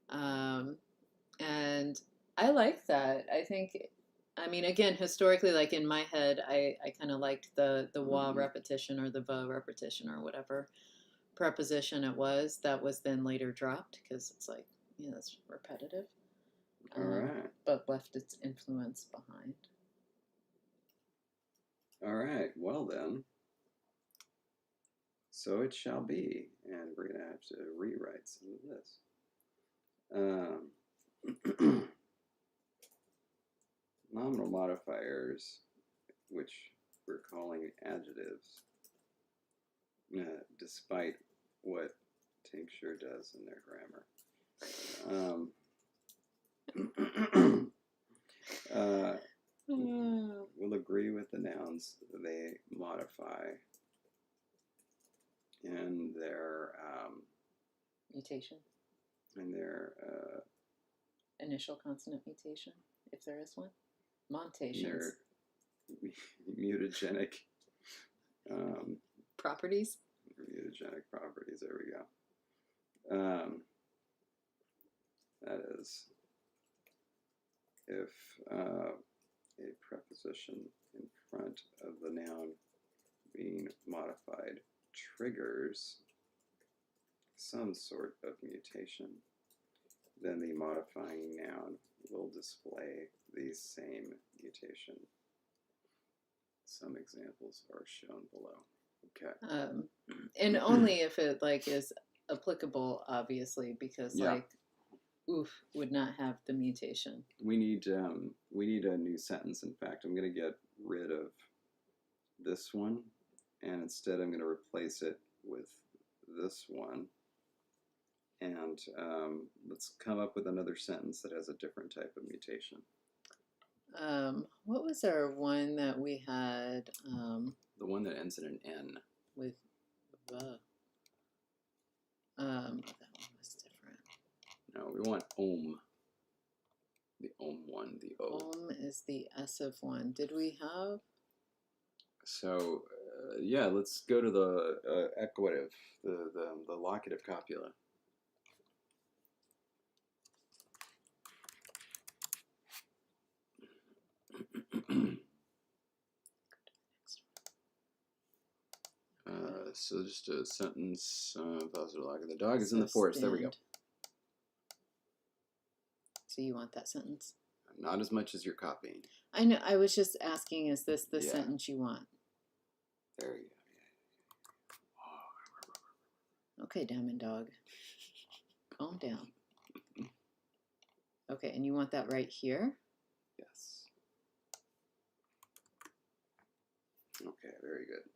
And I like that. I think, again, historically, like in my head, I kind of liked the wa repetition or the va repetition or whatever preposition it was that was then later dropped because it's like, it's repetitive. All right. But left its influence behind. All right. Well, then. So it shall be. And we're going to have to rewrite some of this. Nominal modifiers, which we're calling adjectives, despite what Tincture does in their grammar. We'll agree with the nouns they modify in their mutation. In their initial consonant mutation, if there is one. Mutations. Mutagenic properties. Mutagenic properties. There we go. That is, if a preposition in front of the noun being modified triggers some sort of mutation, then the modifying noun will display the same mutation. Some examples are shown below. Okay. And only if it is applicable, obviously, because oof would not have the mutation. We need a new sentence. In fact, I'm going to get rid of this one, and instead I'm going to replace it with this one. And let's come up with another sentence that has a different type of mutation. What was our one that we had? The one that ends in an N. With the. That one was different. No, we want om. The om one, the O. Om is the essive one. Did we have? So, yeah, let's go to the equative, the locative copula. So just a sentence. Positive log. The dog is in the forest. There we go. So you want that sentence? Not as much as you're copying. I know. I was just asking, is this the sentence you want? There you go. Okay, Diamond Dog. Calm down. Okay, and you want that right here? Yes. Okay, very good.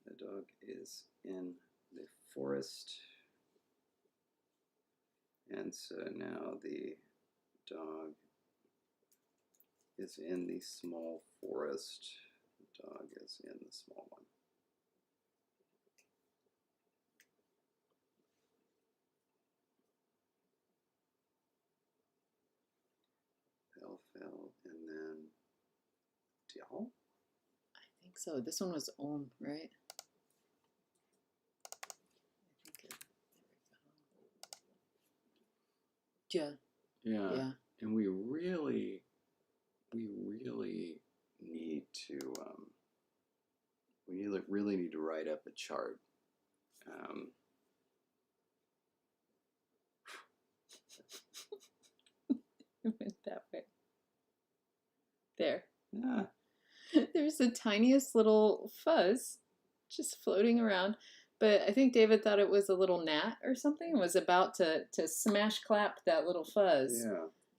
The dog is in the forest. And so now the dog is in the small forest. The dog is in the small one. Fell, and then Dial? I think so. This one was right? Yeah. Yeah. And we really need to really need to write up a chart. It went that way. There. Yeah. There's the tiniest little fuzz just floating around. But I think David thought it was a little gnat or something. It was about to smash clap that little fuzz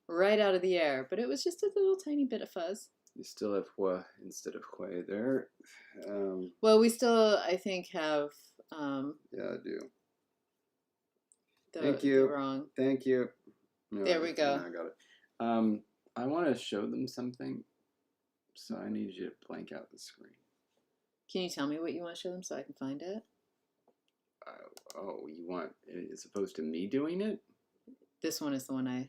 right out of the air. But it was just a little tiny bit of fuzz. You still have hua instead of hui there. Well, we still, I think, have... yeah, I do. Thank you. Wrong. Thank you. No, there we go. I got it. I want to show them something, so I need you to blank out the screen. Can you tell me what you want to show them so I can find it? You want it as opposed to me doing it? This one is the one I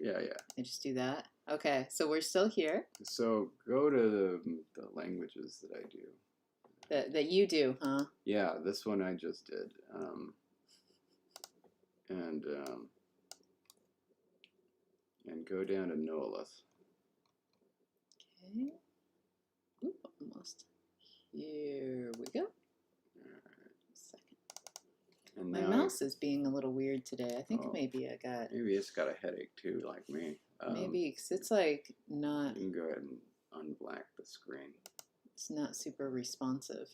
just do that. Okay, so we're still here. So go to the languages that I do. That you do, huh? Yeah, this one I just did. And go down to Noelith. Okay. Oop, almost. Here we go. And my mouse is being a little weird today. I think maybe it's got a headache too, like me. Maybe because it's like not. You can go ahead and unblack the screen. It's not super responsive.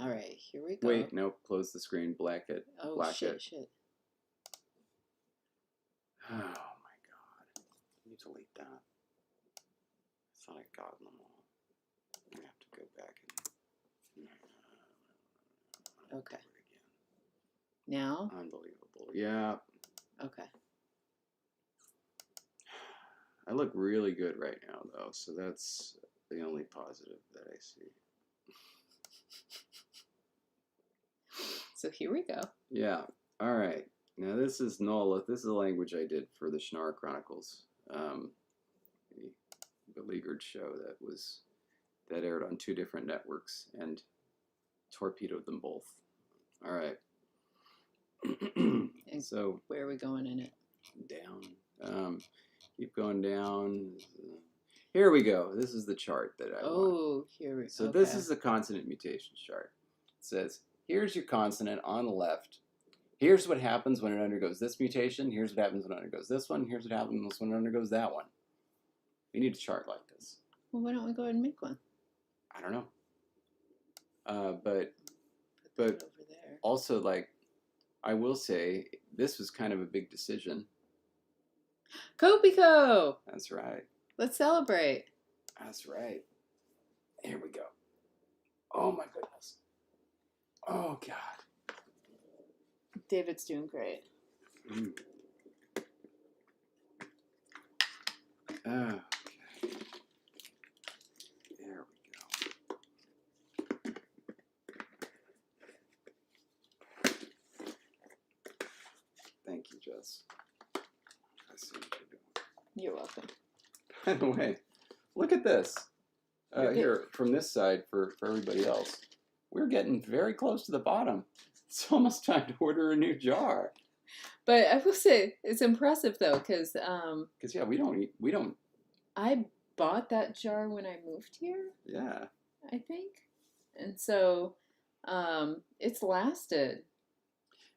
All right, here we go. Wait, no, close the screen, black it. Oh, black shit. Oh my god. Can you delete that? I thought I got them all. I have to go back and. Okay. Now? Unbelievable. Yeah. Okay. I look really good right now, though, so that's the only positive that I see. So here we go. Yeah. All right. Now this is Noelith. This is a language I did for the Shannara Chronicles, the beleaguered show that aired on 2 different networks and torpedoed them both. All right. And so where are we going in it? Down. Keep going down. Here we go. This is the chart that I want. Here we go. So this is the consonant mutation chart. It says, here's your consonant on the left. Here's what happens when it undergoes this mutation. Here's what happens when it undergoes this one. Here's what happens when it undergoes that one. We need a chart like this. Well, why don't we go ahead and make one? I don't know. But over there. Also, like, I will say, this was kind of a big decision. Kopiko! That's right. Let's celebrate. That's right. Here we go. Oh my goodness. Oh God. David's doing great. Okay. There we go. Thank you, Jess. I see what you're doing. You're welcome. By the way, look at this. Here, from this side, for everybody else, we're getting very close to the bottom. It's almost time to order a new jar. But I will say, it's impressive, though, because... yeah, we don't... I bought that jar when I moved here, Yeah. I think. And so it's lasted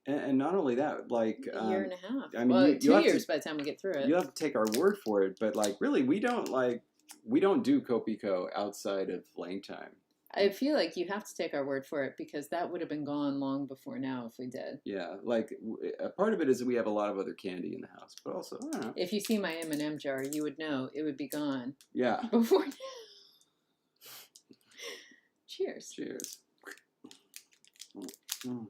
And not only that, like, a year and a half. I mean, Well, you two have to years by the time we get through it. you have to take our word for it, but like, really, we don't do Copico outside of LangTime. I feel like you have to take our word for it because that would have been gone long before now if we did. Yeah, like a part of it is we have a lot of other candy in the house, but also, I don't know. If you see my M&M jar, you would know it would be gone Yeah. before. Cheers. Cheers. Mm.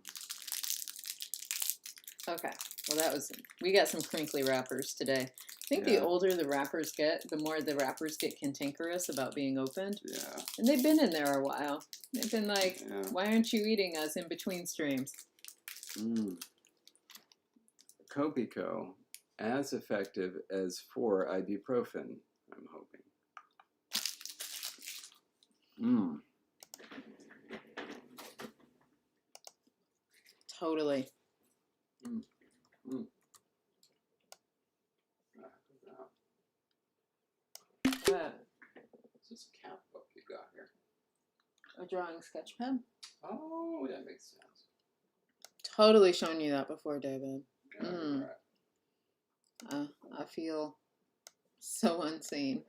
Okay. Well, we got some crinkly wrappers today. I think the Yeah. older the wrappers get, the more the wrappers get cantankerous about being opened. Yeah. And they've been in there a while. They've been like, Yeah. why aren't you eating us in between streams? Copico, as effective as 4 ibuprofen, I'm hoping. Totally. What's this cat book you got here? A drawing sketch pen? Oh, that makes sense. Totally shown you that before, David. Yeah, right. I feel so unseen.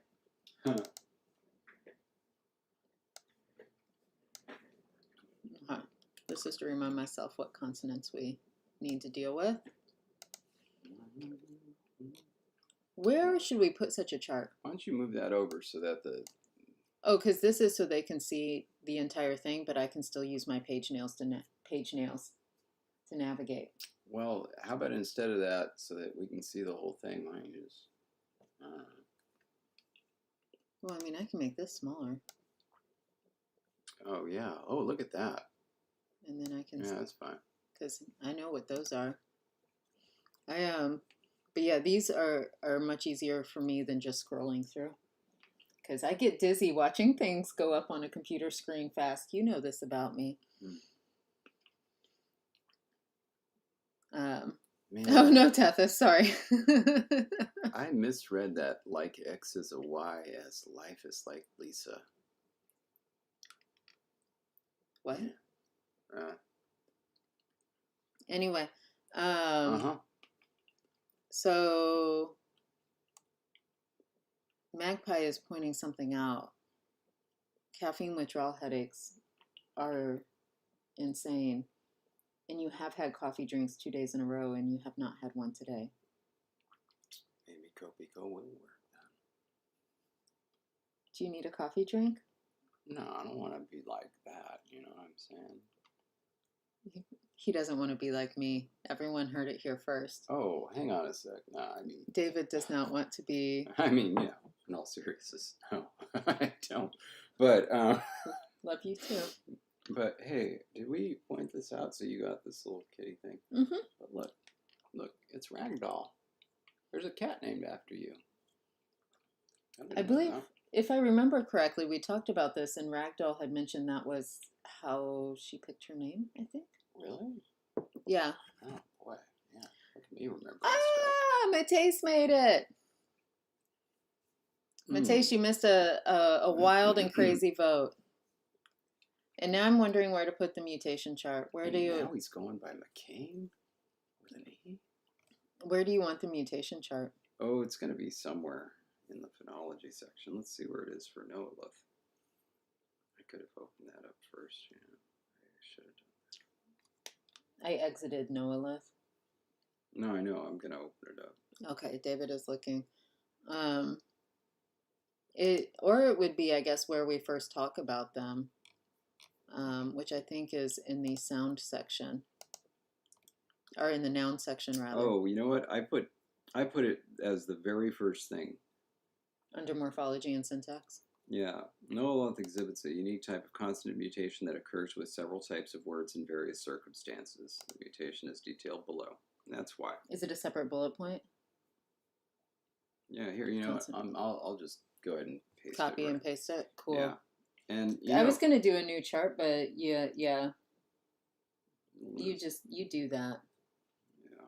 This is to remind myself what consonants we need to deal with. Where should we put such a chart? Why don't you move that over so that the... Oh, because this is so they can see the entire thing, but I can still use my page nails to navigate. Well, how about instead of that, so that we can see the whole thing, why don't you just... Well, I mean, I can make this smaller. Oh, yeah. Oh, look at that. And then I can... Yeah, that's fine. Because I know what those are. But yeah, these are much easier for me than just scrolling through. Because I get dizzy watching things go up on a computer screen fast. You know this about me. Man, oh, no, Tethys, sorry. I misread that like X is a Y as life is like Lisa. What? Anyway. So Magpie is pointing something out. Caffeine withdrawal headaches are insane. And you have had coffee drinks 2 days in a row and you have not had one today. Maybe Copico will work then. Do you need a coffee drink? No, I don't want to be like that. You know what I'm saying? He doesn't want to be like me. Everyone heard it here first. Oh, hang on a sec. No, I mean... David does not want to be... I mean, you know, in all seriousness, no, I don't. But, Love you too. But, hey, did we point this out? So you got this little kitty thing. Mm-hmm. But look, it's Ragdoll. There's a cat named after you. I believe, if I remember correctly, we talked about this, and Ragdoll had mentioned that was how she picked her name, I think. Really? Yeah. Oh, boy. Yeah. Look at me remember stuff. Mateus made it. Mateus, you missed a wild and crazy vote. And now I'm wondering where to put the mutation chart. Now he's going by McCain with an E? Where do you want the mutation chart? Oh, it's going to be somewhere in the phonology section. Let's see where it is for Noelith. I could have opened that up first. Yeah, I should have done that. I exited Noelith. No, I know. I'm going to open it up. Okay, David is looking. It would be, I guess, where we first talk about them, which I think is in the sound section, or in the noun section, rather. Oh, you know what? I put it as the very first thing. Under morphology and syntax? Yeah. Noelith exhibits a unique type of consonant mutation that occurs with several types of words in various circumstances. The mutation is detailed below. And that's why. Is it a separate bullet point? Yeah, here, you know what? I'll just go ahead and paste Copy it. and paste it? Cool. Yeah. And I was going to do a new chart, but yeah. You do that. Yeah.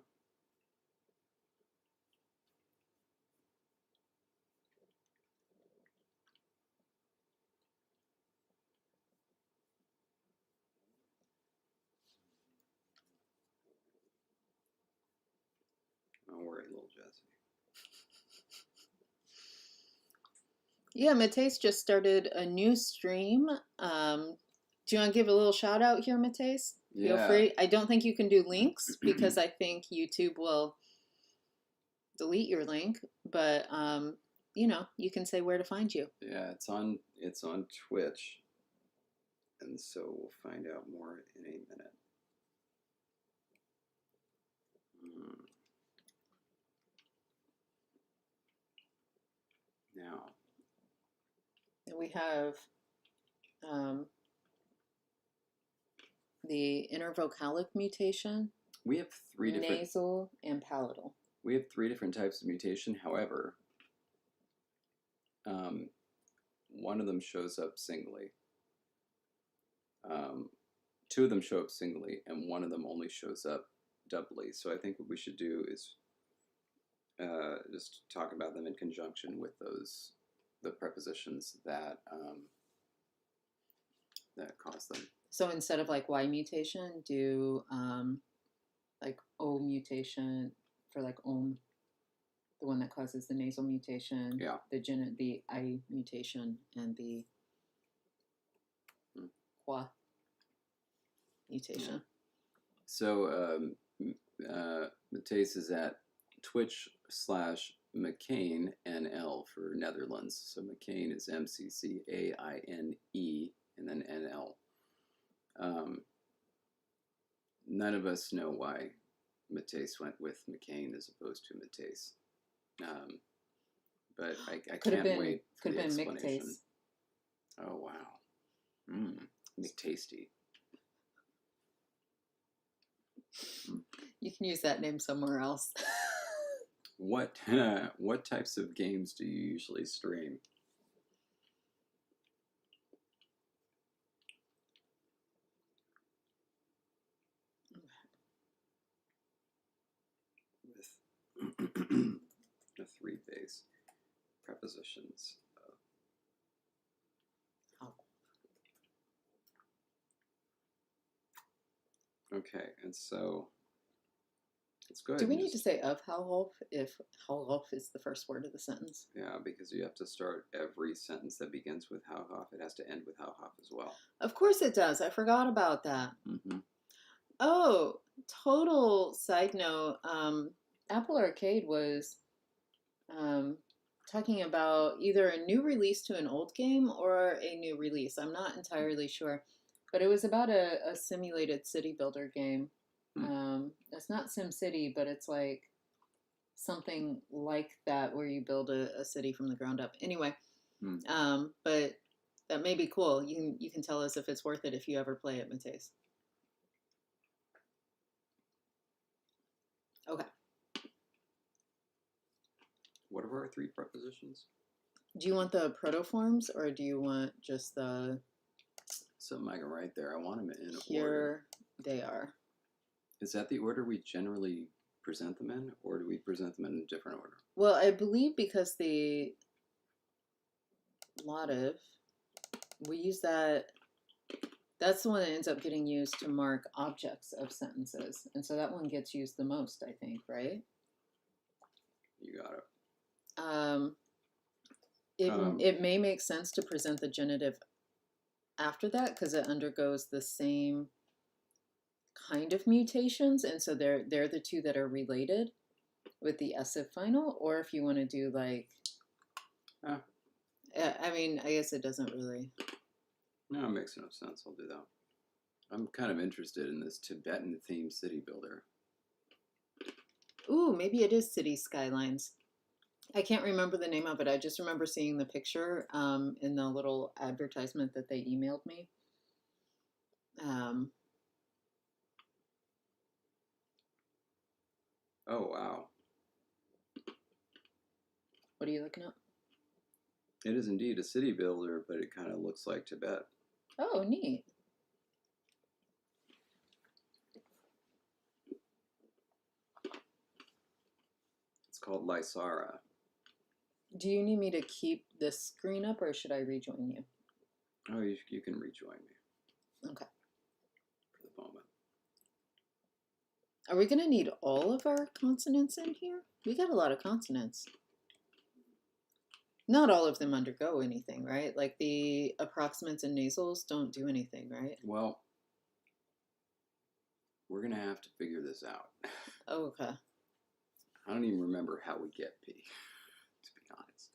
Yeah, Mateus just started a new stream. Do you want to give a little shout out here, Mateus? Feel Yeah. free. I don't think you can do links because I think YouTube will delete your link, but you can say where to find you. Yeah, it's on Twitch, and so we'll find out more in a minute. Hmm. Now, And we have um, the intervocalic mutation, we have nasal, and palatal. we have three different types of mutation. However, um, one of them shows up singly. Um, two of them show up singly, and one of them only shows up doubly. So I think what we should do is just talk about them in conjunction with the prepositions that that cause them. So instead of like Y mutation, do like O mutation for like om, the one that causes the nasal mutation, Yeah. the I mutation, and the Qua mutation. Yeah. So Matthijs is at Twitch/McCain NL for Netherlands. So McCain is MCCAINE and then NL. None of us know why Matthijs went with McCain as opposed to Matthijs. But I can't wait for the explanation. Oh, wow. McTasty. You can use that name somewhere else. What types of games do you usually stream? With the three base prepositions. Okay, and so let's go ahead. Do we need to say of Hauhof if Hauhof is the first word of the sentence? Yeah, because you have to start every sentence that begins with Hauhof. It has to end with Hauhof as well. Of course it does. I forgot about that. Mm-hmm. Oh, total side note. Apple Arcade was talking about either a new release to an old game or a new release. I'm not entirely sure. But it was about a simulated city builder game. It's not SimCity, but it's like something like that where you build a city from the ground up. Anyway, but that may be cool. You can tell us if it's worth it if you ever play it, Mateus. Okay. What are our three prepositions? Do you want the protoforms or do you want just the... Something I can write there. I want them in Here order. They are. Is that the order we generally present them in, or do we present them in a different order? Well, I believe because the lative, we use that... That's the one that ends up getting used to mark objects of sentences. And so that one gets used the most, I think, right? You got it. It may make sense to present the genitive after that because it undergoes the same kind of mutations, and so they're the two that are related with the essive final. Or if you want to do like, I mean, I guess it doesn't really. No, it makes no sense. I'll do that. I'm kind of interested in this Tibetan themed city builder. Ooh, maybe it is City Skylines. I can't remember the name of it. I just remember seeing the picture in the little advertisement that they emailed me. Oh, wow. What are you looking up? It is indeed a city builder, but it kind of looks like Tibet. Oh, neat. It's called Lysara. Do you need me to keep this screen up or should I rejoin you? Oh, you can rejoin me. Okay. For the moment. Are we going to need all of our consonants in here? We got a lot of consonants. Not all of them undergo anything, right? Like the approximants and nasals don't do anything, right? Well, we're going to have to figure this out. Oh, okay. I don't even remember how we get P, to be honest.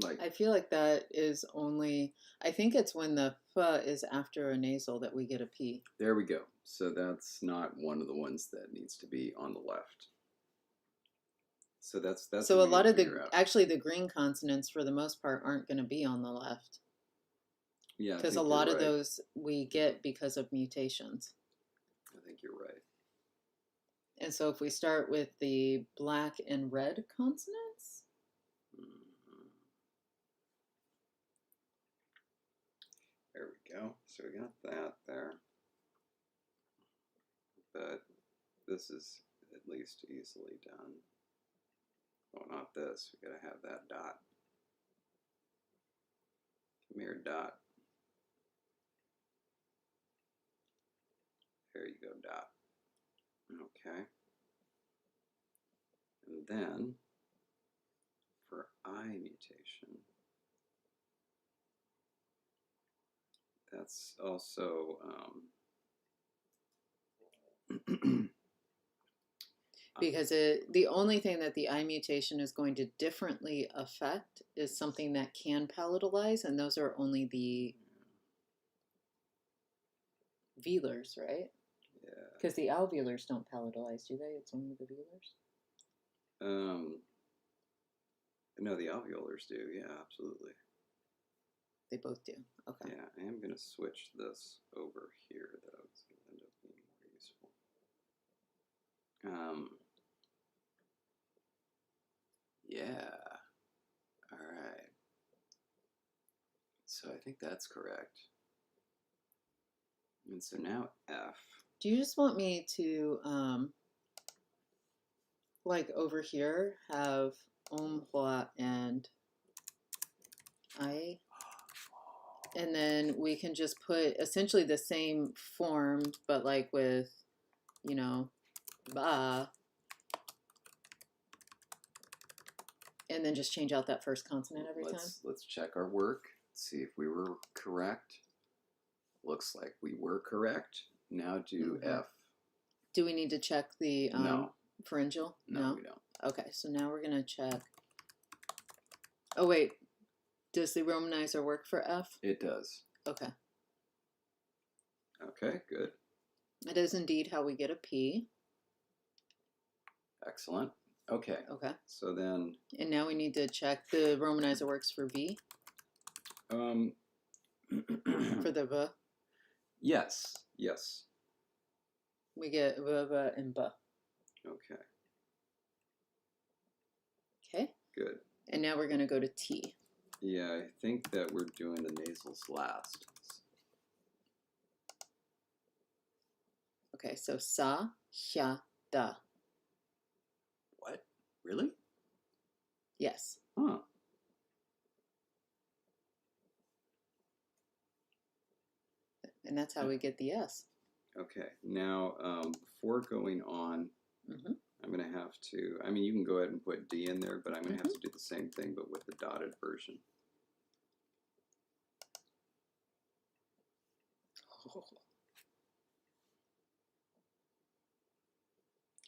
Like, I feel like that is only, I think it's when the f is after a nasal that we get a P. there we go. So that's not one of the ones that needs to be on the left. So that's So what a we need lot to of figure the, out. actually the green consonants for the most part aren't going to be on the left. Yeah, I Because a think you're lot of right. those we get because of mutations. I think you're right. And so if we start with the black and red consonants, Mhm. There we go. So we got that there. But this is at least easily done. Oh, not this. We gotta have that dot. Come here, dot. There you go, dot. Okay. And then for I mutation, that's also because the only thing that the I mutation is going to differently affect is something that can palatalize, and those are only the velars, right? yeah. Because the alveolars don't palatalize, do they? It's only the velars. No, the alveolars do. Yeah, absolutely. They both do. Okay. Yeah, I am going to switch this over here, though. It's going to end up being more useful. Yeah. All right. So I think that's correct. And so now F. Do you just want me to, like over here, have omhua and I? And then we can just put essentially the same form, but like with, you know, ba, and then just change out that first consonant every time. Let's check our work, see if we were correct. Looks like we were correct. Now do F. Do we need to check the No. pharyngeal? No, we don't. Okay, so now we're going to check. Oh, wait. Does the romanizer work for F? It does. Okay. Okay, good. It is indeed how we get a P. Excellent. Okay. Okay. So then. And now we need to check the romanizer works for V. For the V. Yes. Yes. We get V, V, and B. Okay. Okay. Good. And now we're going to go to T. Yeah, I think that we're doing the nasals last. Okay, so sa, hya, da. What? Really? Yes. Huh. And that's how we get the S. Okay. Now, before going on, I'm going to have to, I mean, you can go ahead and put D in there, but I'm going to have to do the same thing, but with the dotted version.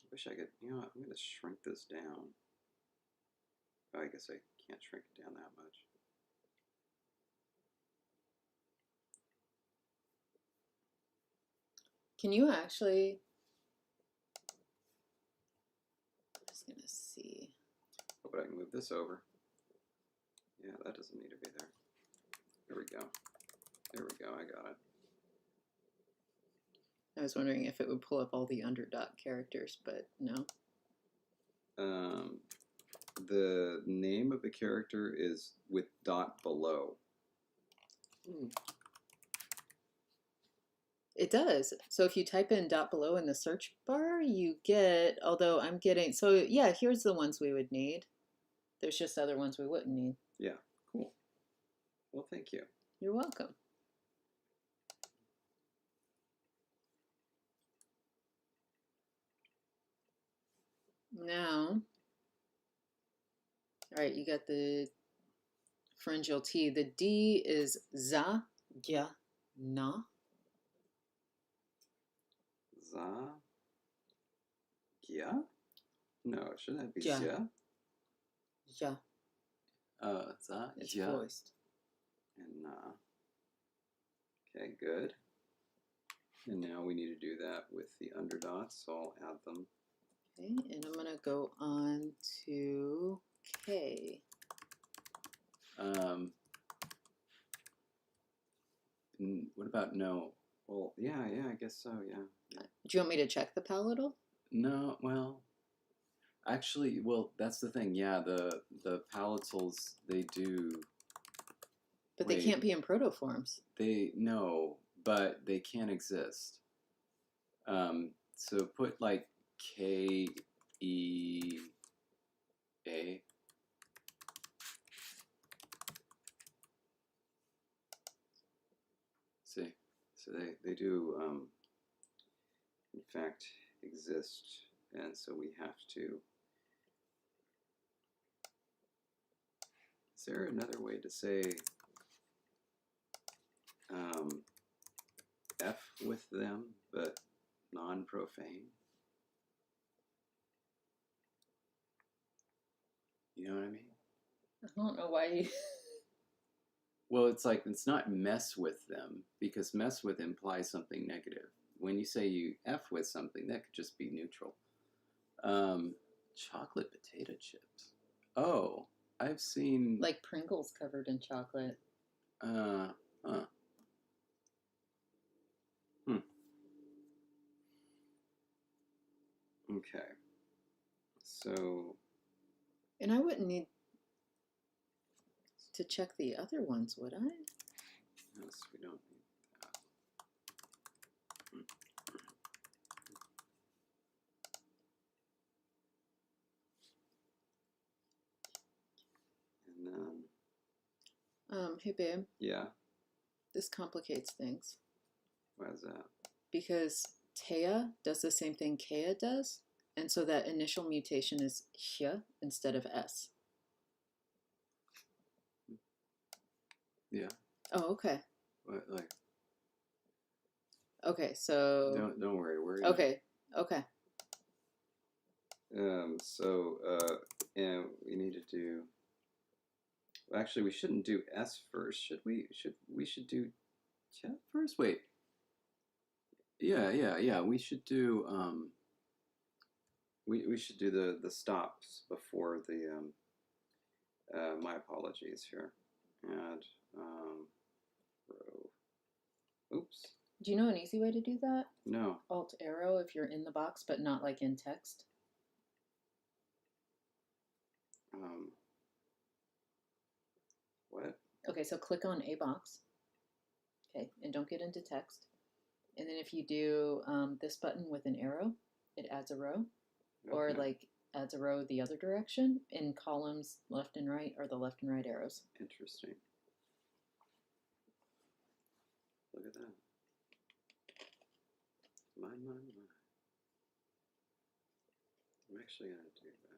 I wish I could, you know what, I'm going to shrink this down. Oh, I guess I can't shrink it down that much. Can you actually, I'm just going to see. Oh, but I can move this over. Yeah, that doesn't need to be there. There we go. There we go, I got it. I was wondering if it would pull up all the underdot characters, but no. The name of the character is with dot below. It does. So if you type in dot below in the search bar, you get, although I'm getting, so yeah, here's the ones we would need. There's just other ones we wouldn't need. Yeah, cool. Well, thank you. You're welcome. Now, All right, you got the pharyngeal T. The D is za, ya, na. Za, gya? No, shouldn't that be Ja. xia? Ja. Za, It's gya, voiced. and na. Okay, good. And now we need to do that with the underdots, so I'll add them. Okay, and I'm gonna go on to K. What about no? Well, yeah, I guess so, yeah. Do you want me to check the palatal? No, well, actually, well, that's the thing. Yeah, the palatals, they do. But they can't be in protoforms. No, but they can exist. So put like K E A. See, so they do in fact exist, and so we have to. Is there another way to say F with them, but non-profane? You know what I mean? I don't know why you... Well, it's like, it's not mess with them, because mess with implies something negative. When you say you F with something, that could just be neutral. Chocolate potato chips. Oh, I've seen... Like Pringles covered in chocolate. Huh. Okay. So... And I wouldn't need to check the other ones, would I? Yes, we don't need that. And then... Hey babe, Yeah, this complicates things. why is that? Because Tea does the same thing Kea does, and so that initial mutation is Hya instead of S. Yeah. Oh, okay. What, like... Okay, so... Don't worry, we're... Okay, okay. And we need to do... Well, actually, we shouldn't do S first, should we? We should do Ch first? Wait. Yeah. We should do we should do the stops before the my apologies here. Add row. Oops. Do you know an easy way to do that? No. Alt arrow if you're in the box, but not like in text. What? Okay, so click on a box. Okay, and don't get into text. And then if you do this button with an arrow, it adds a row. Okay. Or like adds a row the other direction. In columns, left and right are the left and right arrows. Interesting. Look at that. My. I'm actually going to do that.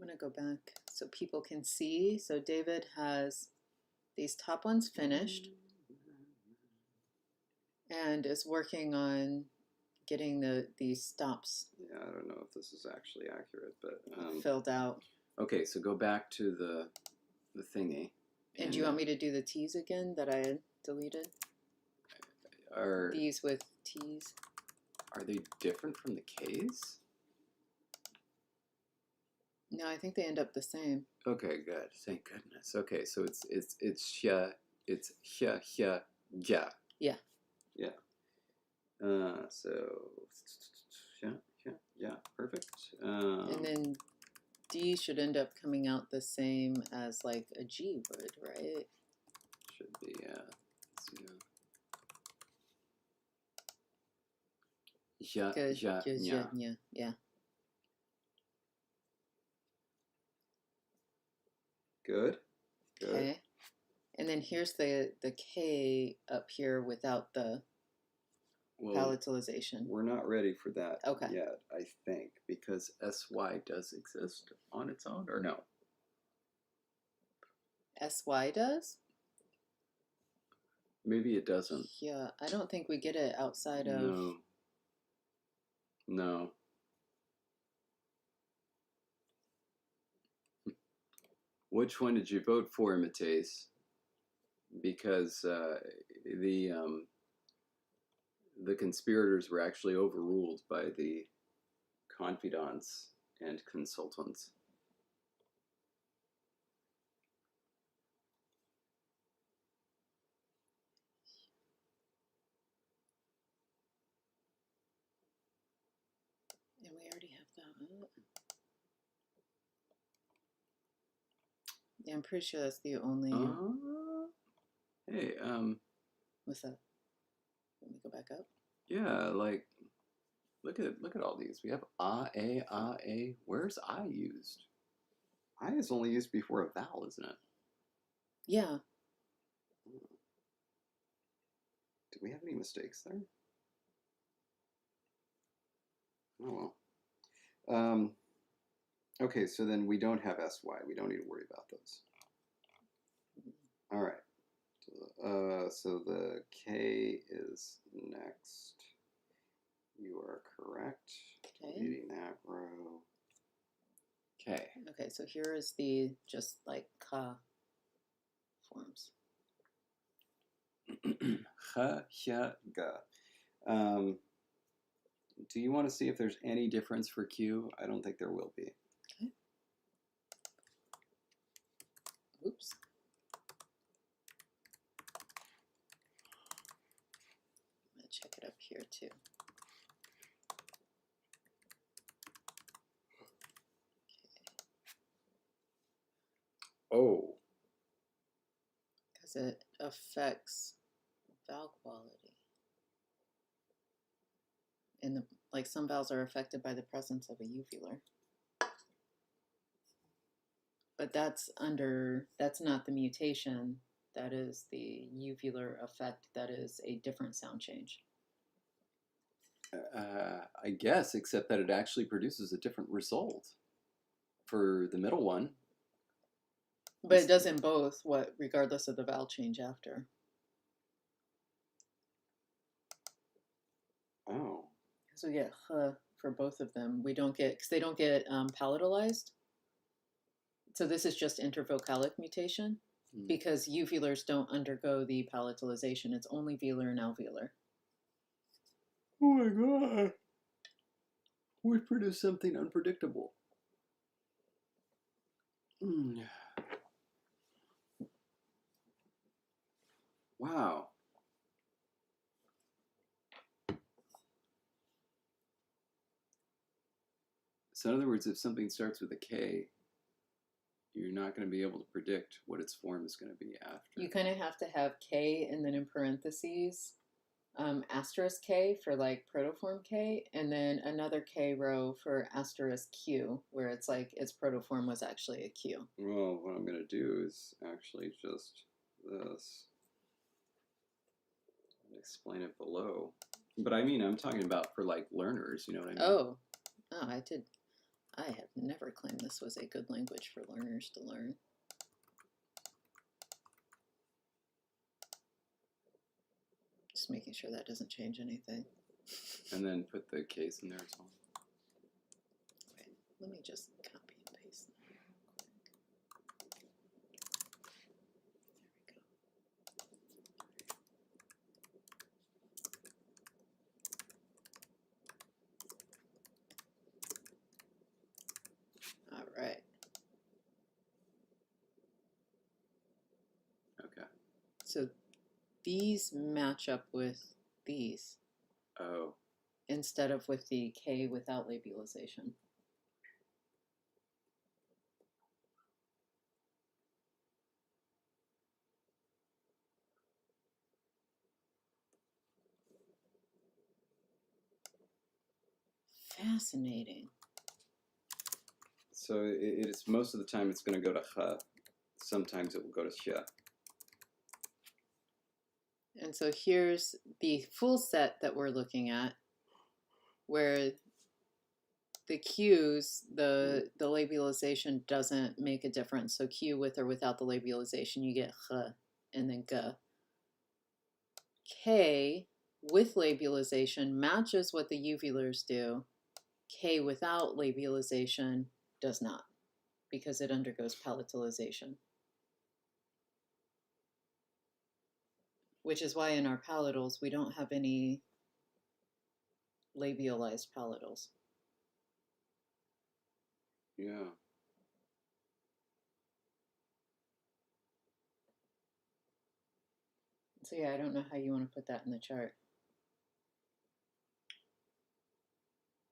I'm going to go back so people can see. So David has these top ones finished and is working on getting these stops. Yeah, I don't know if this is actually accurate, but filled out. Okay, so go back to the thingy. And do you want me to do the T's again that I had deleted? These with T's. Are they different from the K's? No, I think they end up the same. Okay, good. Thank goodness. Okay, so it's xia, it's xia, xia, ya. Yeah. Yeah. So yeah, perfect. And then D should end up coming out the same as like a G would, right? Should be, yeah. Yeah. Good. Okay. And then here's the K up here without the palatalization. We're not ready for that Okay. yet, I think, because because sy does exist on its own, or no? SY does? Maybe it doesn't. Yeah, I don't think we get it outside of... No. No. Which one did you vote for, Matisse? Because the conspirators were actually overruled by the confidants and consultants. And we already have that. Yeah, I'm pretty sure that's the only... Hey, What's that? Let me go back up. yeah, like, look at all these. We have a. Where's I used? I is only used before a vowel, isn't it? Yeah. Do we have any mistakes there? Oh well. Okay, so then we don't have sy. We don't need to worry about those. All right. So the K is next. You are correct. Okay. Deleting that row. Okay. Okay, so here is the just like ka forms. Ha, hya, ga. Do you want to see if there's any difference for Q? I don't think there will be. Okay. Oops. I'm going to check it up here too. Oh. Because it affects vowel quality. And the, like some vowels are affected by the presence of a uvular. But that's not the mutation. That is the uvular effect. That is a different sound change. I guess, except that it actually produces a different result for the middle one. But it does in both, regardless of the vowel change after. Oh. So we get h for both of them. We don't get, because they don't get palatalized. So this is just intervocalic mutation, because uvulars don't undergo the palatalization. It's only velar and alveolar. Oh my god. We produced something unpredictable. Wow. So in other words, if something starts with a K, you're not going to be able to predict what its form is going to be after. You kind of have to have K and then in parentheses, asterisk K for like protoform K, and then another K row for asterisk Q, where it's like its protoform was actually a Q. Well, what I'm going to do is actually just this and explain it below. But I mean, I'm talking about for like learners, you know what I mean? Oh, I have never claimed this was a good language for learners to learn. Just making sure that doesn't change anything. And then put the case in there as well. Okay, let me just copy and paste that real quick. There we go. All right. Okay. So these match up with these. Oh. Instead of with the K without labialization. Fascinating. So it's most of the time it's going to go to ha. Sometimes it will go to sha. And so here's the full set that we're looking at, where the Q's, the labialization doesn't make a difference. So Q with or without the labialization, you get h and then g. K with labialization matches what the uvulars do. K without labialization does not, because it undergoes palatalization. Which is why in our palatals we don't have any labialized palatals. Yeah. So yeah, I don't know how you want to put that in the chart.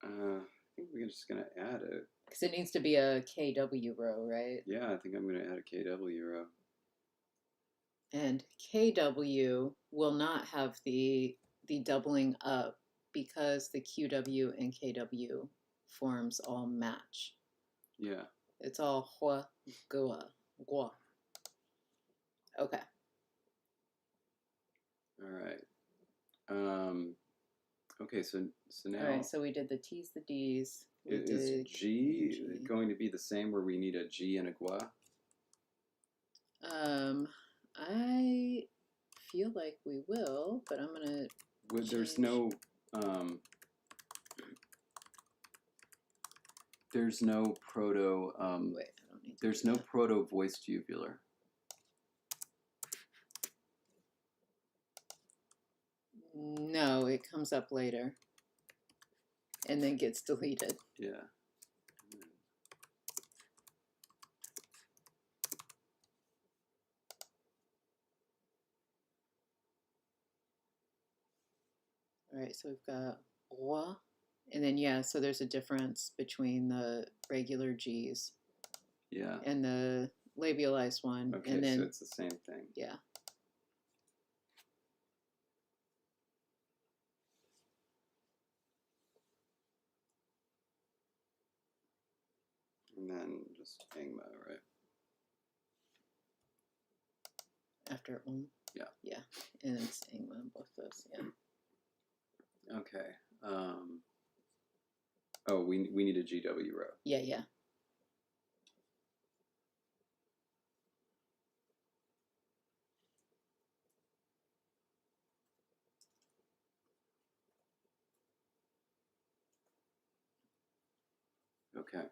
I think we're just gonna add it. Because it needs to be a KW row, right? Yeah, I think I'm gonna add a KW row. And KW will not have the doubling up because the QW and KW forms all match. Yeah. It's all hua, gua, gua. Okay. All right. Okay, so now. All right, so we did the T's, the D's. Is G going to be the same where we need a G and a gua? I feel like we will, but I'm gonna. There's no there's no proto Wait, I don't need. There's no proto voiced uvular. No, it comes up later, and then gets deleted. Yeah. All right, so we've got roi, and then yeah, so there's a difference between the regular G's, Yeah. and the labialized one. Okay, and then, so it's the same thing. Yeah. And then just angma, right? After Yeah. Yeah, and it's angma on both those. Yeah. Okay. Oh, we need a GW row. Yeah, yeah. Okay.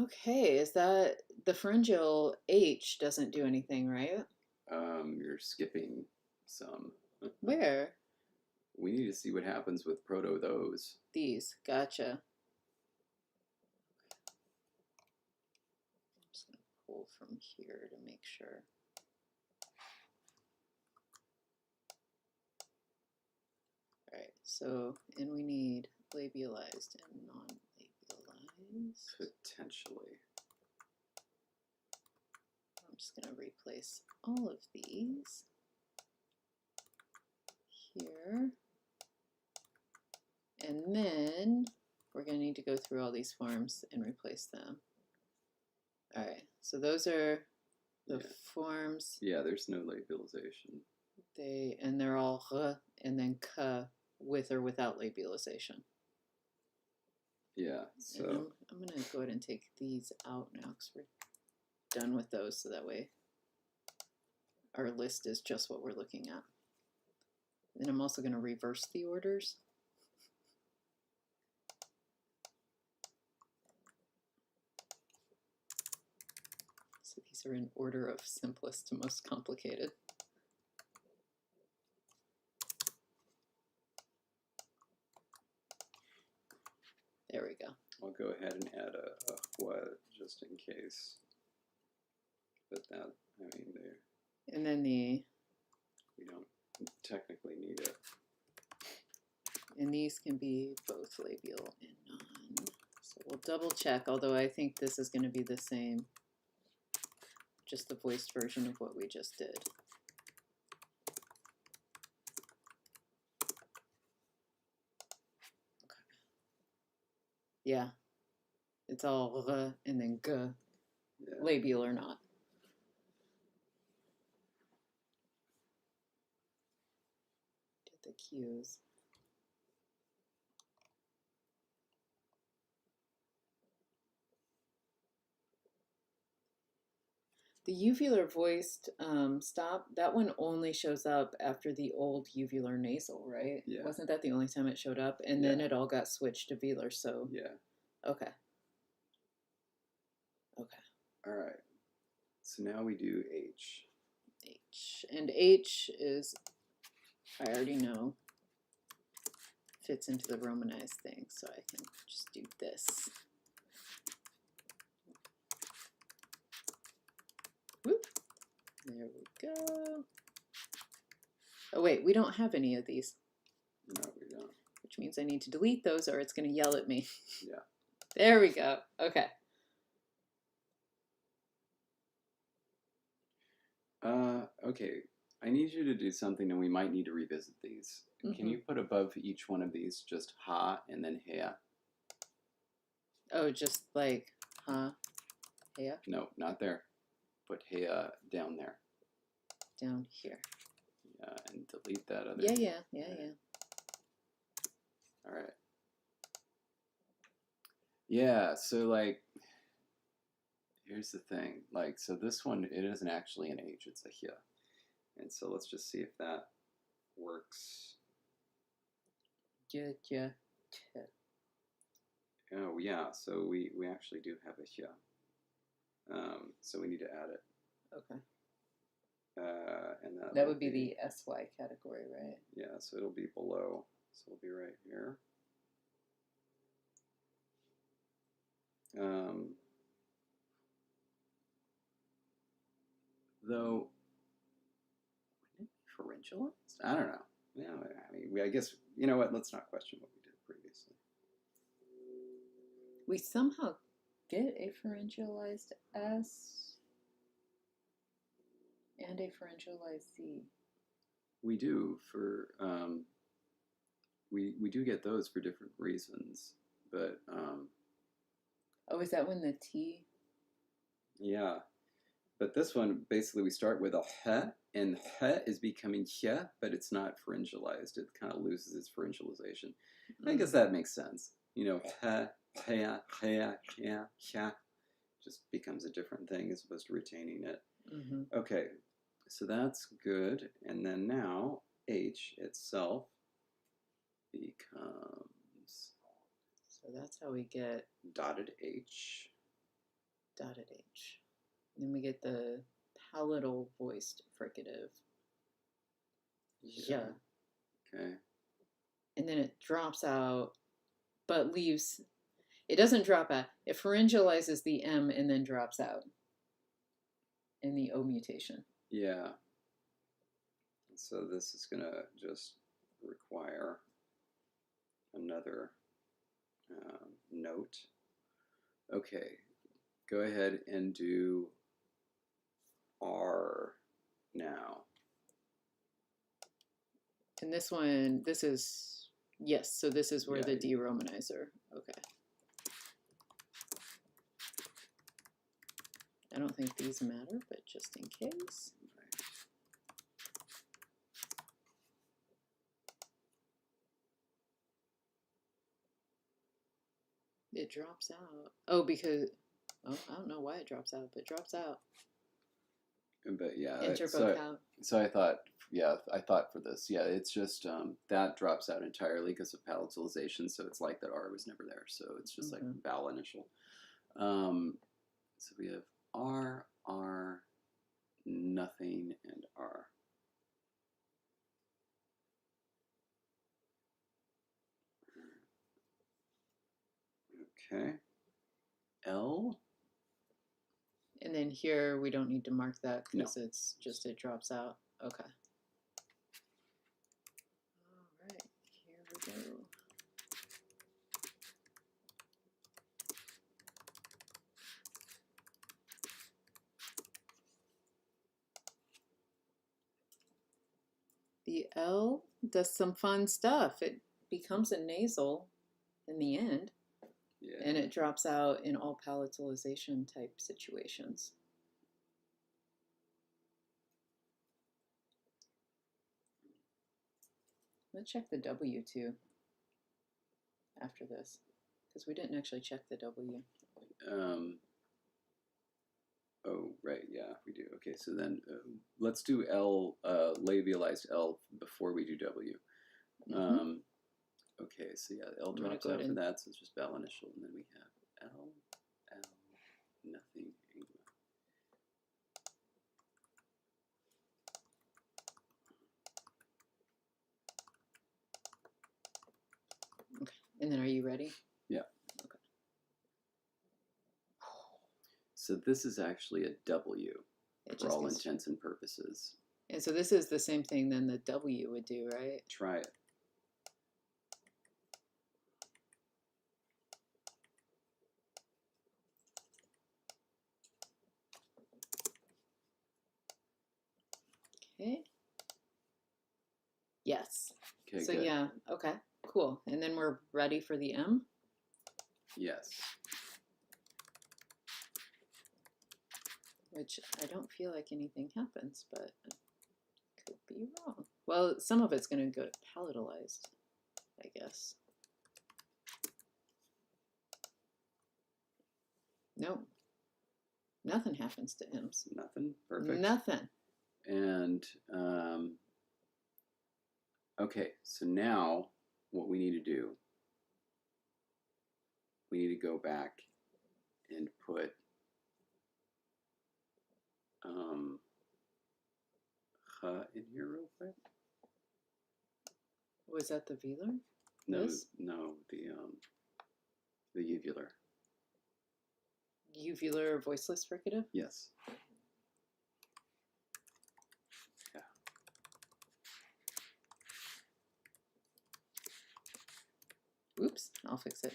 Okay, is that the pharyngeal H doesn't do anything, right? You're skipping some. Where? We need to see what happens with proto those. These. Gotcha. I'm just going to pull from here to make sure. All right, so, and we need labialized and non-labialized. Potentially. I'm just going to replace all of these here. And then we're going to need to go through all these forms and replace them. All right, so those are the forms. Yeah, there's no labialization. They're all r and then k with or without labialization. Yeah, so. And I'm going to go ahead and take these out now because we're done with those, so that way our list is just what we're looking at. And I'm also going to reverse the orders. So these are in order of simplest to most complicated. There we go. I'll go ahead and add a what just in case. But that, I mean, And then we don't technically need it. And these can be both labial and non. So we'll double check, although I think this is going to be the same. Just the voiced version of what we just did. Okay. Yeah. It's all r and then g, labial or not. Get the cues. The uvular voiced stop, that one only shows up after the old uvular nasal, right? Yeah. Wasn't that the only time it showed up? And Yeah. then it all got switched to velar, so. Yeah. Okay. Okay. All right. So now we do H. H. And H is, I already know, fits into the romanized thing, so I can just do this. Whoop. There we go. Oh wait, we don't have any of these. No, we don't. Which means I need to delete those or it's going to yell at me. Yeah. There we go. Okay. Okay. I need you to do something, and we might need to revisit these. Can you put above each one of these just ha and then hea? Oh, just like, huh? Hea? No, not there. Put hea down there. Down here. Yeah, and delete that other. Yeah. All right. Yeah, so like, here's the thing. Like, so this one, it isn't actually an H, it's a hea. And so let's just see if that works. Yeah. Oh, yeah, so we actually do have a hea. So we need to add it. Okay. And that would be the SY category, right? Yeah, so it'll be below. So it'll be right here. Though, wouldn't it be pharyngalized? I don't know. Yeah, I mean, I guess, you know what? Let's not question what we did previously. We somehow get a pharyngalized S and a pharyngalized Z. We do for we do get those for different reasons, but oh, is that when the T? Yeah, but this one basically we start with a he, and he is becoming he, but it's not pharyngalized. It kind of loses its pharyngalization. I guess that makes sense. You know, he, just becomes a different thing as opposed to retaining it. Okay, so that's good. And then now H itself becomes. So that's how we get dotted H. Dotted H. And then we get the palatal voiced fricative. Yeah. Okay. And then it drops out, but leaves. It doesn't drop out. It pharyngalizes the M and then drops out in the O mutation. Yeah. So this is going to just require another note. Okay. Go ahead and do R now. And this one, this is, yes, so this is where the de-romanizer, okay. I don't think these matter, but just in case. It drops out. Oh, because, oh, I don't know why it drops out, but it drops out. But yeah, so I thought, I thought for this, it's just that drops out entirely because of palatalization. So it's like that R was never there. So it's just like vowel initial. So we have R, nothing, and R. Okay. L. And then here we don't need to mark that because No. it's just it drops out. Okay. All right, here we go. The L does some fun stuff. It becomes a nasal in the end. Yeah. And it drops out in all palatalization type situations. Let's check the W too after this, because we didn't actually check the W. Oh, right, yeah, we do. Okay, so then let's do L, labialized L before we do W. Mm-hmm. Okay, so yeah, L I'm gonna drops go ahead out for and that, so it's just vowel initial, and then we have L, L, nothing. okay. And then are you ready? Yeah. Okay. So this is actually a W It for just all gets, intents and purposes. and so this is the same thing then the W would do, right? Try it. Okay. Yes. Okay, So good. yeah, okay, cool. And then we're ready for the M. Yes. Which I don't feel like anything happens, but I could be wrong. Well, some of it's going to go palatalized, I guess. No, nothing happens to M's. Nothing. Perfect. Nothing. And okay, so now what we need to do, we need to go back and put in here real quick. Was that the velar? No, This? no, the uvular. Uvular voiceless fricative? Yes. Yeah. Oops, I'll fix it.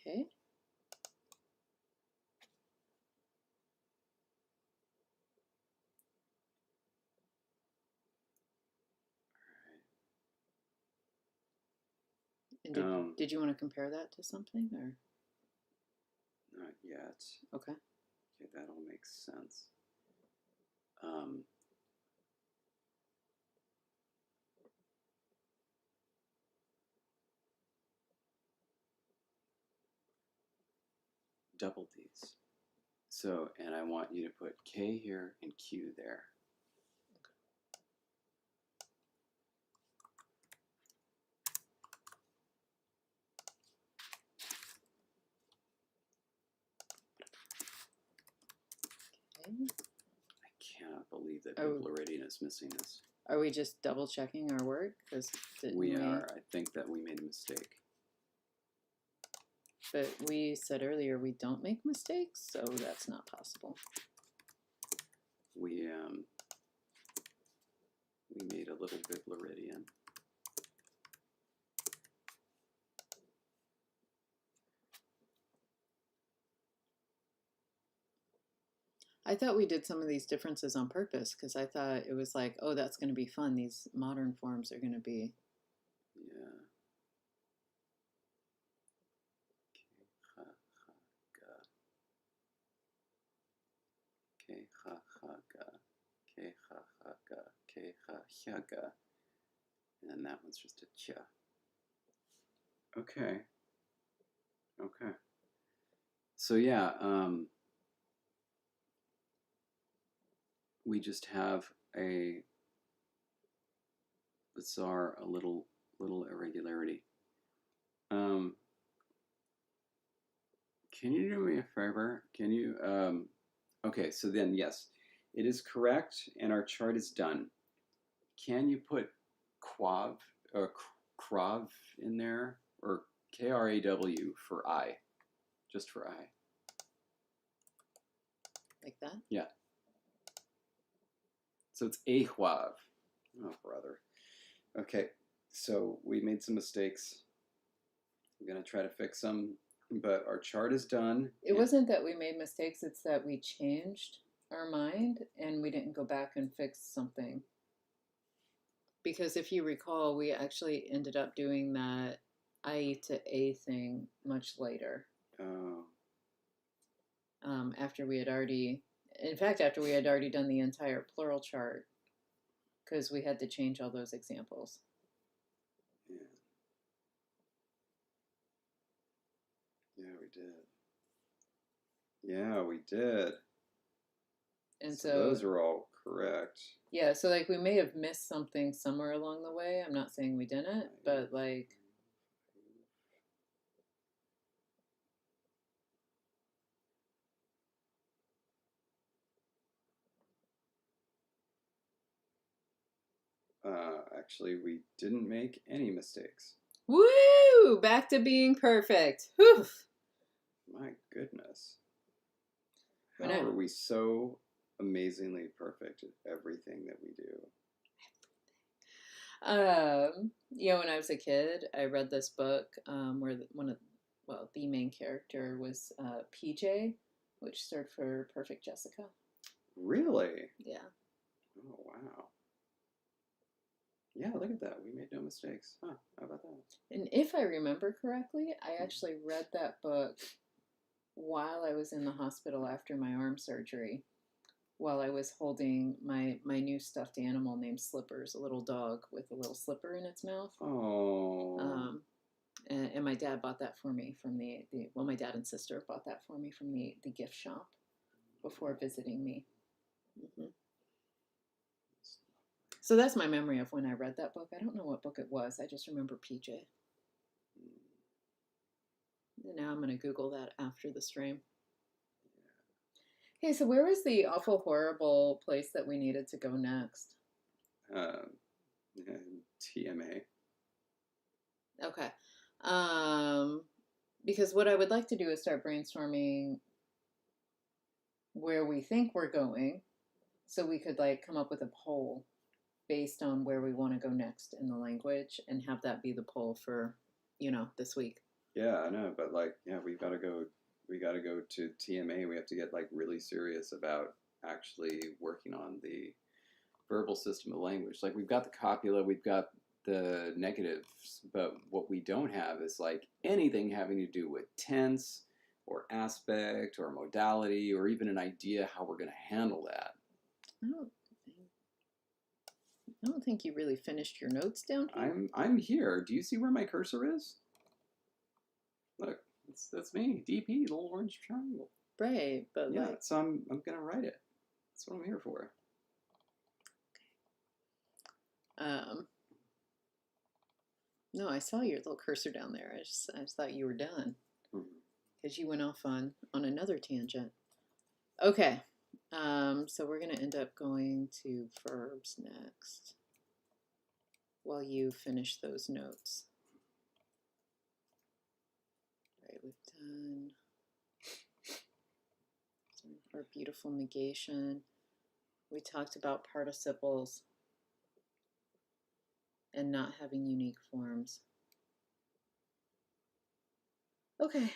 Okay. And did you want to compare that to something or? Not yet. Okay. Okay, that all makes sense. Double these. So, and I want you to put K here and Q there. Okay. I cannot believe that Oh. Biblaridian is missing this. Are we just double checking our work? Because We are. I think that we made a mistake. But we said earlier we don't make mistakes, so that's not possible. We made a little Biblaridian. I thought we did some of these differences on purpose because I thought it was like, oh, that's going to be fun. These modern forms are going to be. Yeah. Ke ha ha ga. Ke ha ha ga. Ke ha ha ga. And that one's just a cha. Okay. Okay. So yeah, we just have a bizarre, a little irregularity. Can you do me a favor? Can you? Okay, so then yes, it is correct, and our chart is done. Can you put quav or krav in there, or kraw for I, just for I? Like that? Yeah. So it's ahwav. Oh, brother. Okay, so we made some mistakes. I'm going to try to fix them, but our chart is done. It wasn't that we made mistakes, it's that we changed our mind and we didn't go back and fix something. Because if you recall, we actually ended up doing that I to A thing much later. Oh. After we had already, in fact, after we had already done the entire plural chart. because we had to change all those examples. Yeah. Yeah, we did. Yeah, we did. And So so, those are all correct. yeah, so like we may have missed something somewhere along the way. I'm not saying we didn't, but like, Actually, we didn't make any mistakes. woo! Back to being perfect. Whew. My goodness. When How I, are we so amazingly perfect at everything that we do? when I was a kid, I read this book where the main character was PJ, which stood for Perfect Jessica. Really? Yeah. Oh, wow. Yeah, look at that. We made no mistakes. Huh, how about that? And if I remember correctly, I actually read that book while I was in the hospital after my arm surgery, while I was holding my new stuffed animal named Slippers, a little dog with a little slipper in its mouth. Oh. And my dad bought that for me from my dad and sister bought that for me from the gift shop before visiting me. Mm-hmm. So that's my memory of when I read that book. I don't know what book it was. I just remember PJ. And now I'm going to Google that after the stream. Hey, so where was the awful, horrible place that we needed to go next? TMA. Okay. Because what I would like to do is start brainstorming where we think we're going so we could like come up with a poll based on where we want to go next in the language and have that be the poll for, this week. Yeah, I know, but like, yeah, we got to go to TMA. We have to get like really serious about actually working on the verbal system of language. Like we've got the copula, we've got the negatives, but what we don't have is like anything having to do with tense or aspect or modality or even an idea how we're going to handle that. I don't think you really finished your notes down here. I'm here. Do you see where my cursor is? Look, that's me. DP, little orange triangle. Right, but yeah, like, so I'm gonna write it. That's what I'm here for. No, I saw your little cursor down there. I just thought you were done because you went off on another tangent. Okay, so we're gonna end up going to verbs next while you finish those notes. All right, we've done our beautiful negation. We talked about participles and not having unique forms. Okay.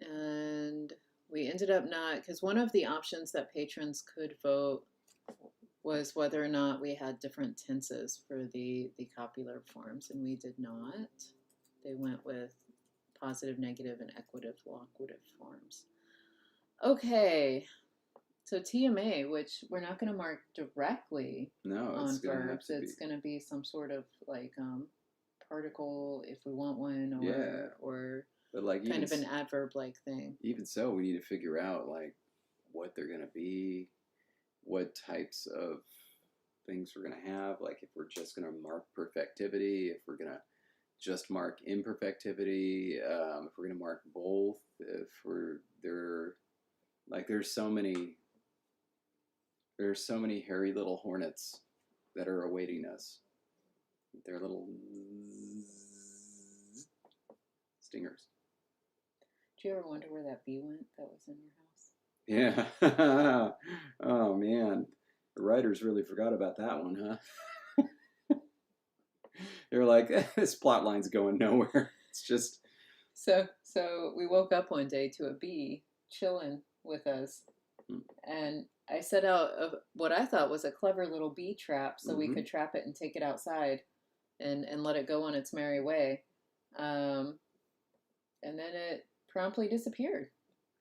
And we ended up not, because one of the options that patrons could vote was whether or not we had different tenses for the copular forms, and we did not. They went with positive, negative, and equative, loquitive forms. Okay, so TMA, which we're not going to mark directly on verbs, it's going to be some sort of like particle if we want one, or but like kind of an adverb-like thing. Even so, we need to figure out like what they're going to be, what types of things we're going to have. Like if we're just going to mark perfectivity, if we're going to just mark imperfectivity, if we're going to mark both, if we're there, like there's so many hairy little hornets that are awaiting us. They're little stingers. Do you ever wonder where that bee went that was in your house? Yeah. Oh man, the writers really forgot about that one, huh? They're like, this plot line's going nowhere. It's just. So we woke up one day to a bee chilling with us, and I set out what I thought was a clever little bee trap, so we could trap it and take it outside, and let it go on its merry way. and then it promptly disappeared.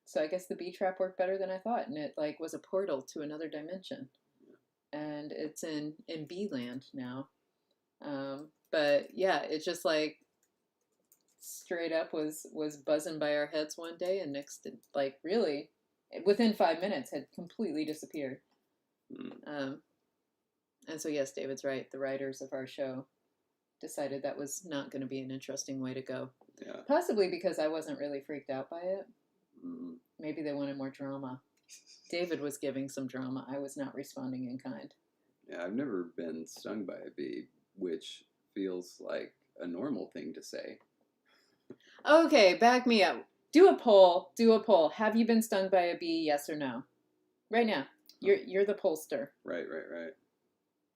So I guess the bee trap worked better than I thought, and it like was a portal to another dimension. And it's in bee land now. But yeah, it just like straight up was buzzing by our heads one day, and next, like really, within 5 minutes, had completely disappeared. Um, and so yes, David's right. The writers of our show decided that was not going to be an interesting way to go. Yeah. Possibly because I wasn't really freaked out by it. Mm. Maybe they wanted more drama. David was giving some drama. I was not responding in kind. Yeah, I've never been stung by a bee, which feels like a normal thing to say. Okay, back me up. Do a poll. Do a poll. Have you been stung by a bee? Yes or no? Right now. You're the pollster. Right.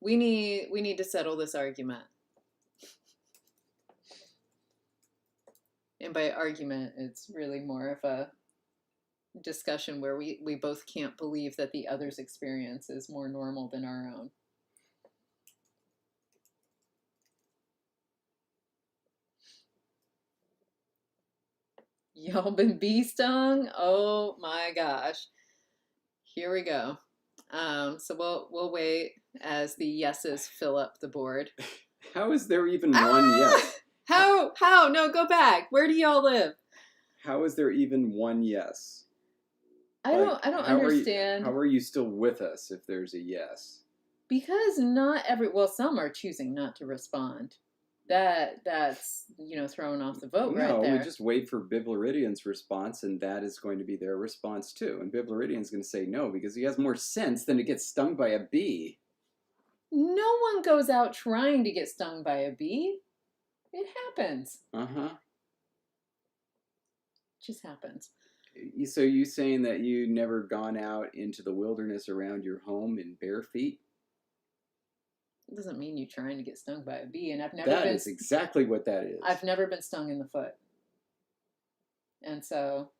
We need to settle this argument. And by argument, it's really more of a discussion where we both can't believe that the other's experience is more normal than our own. Y'all been bee stung? Oh my gosh. Here we go. So we'll wait as the yeses fill up the board. How is there even one yes? How? No, go back. Where do y'all live? How is there even one yes? I don't understand. How are you still with us if there's a yes? Because some are choosing not to respond. That's throwing off the vote right there. No, we just wait for Bibleridian's response, and that is going to be their response too. And Bibleridian's going to say no because he has more sense than to get stung by a bee. No one goes out trying to get stung by a bee. It happens. Uh-huh. It just happens. So you saying that you never gone out into the wilderness around your home in bare feet? It doesn't mean you're trying to get stung by a bee, and That is exactly what that is. I've never been stung in the foot. And so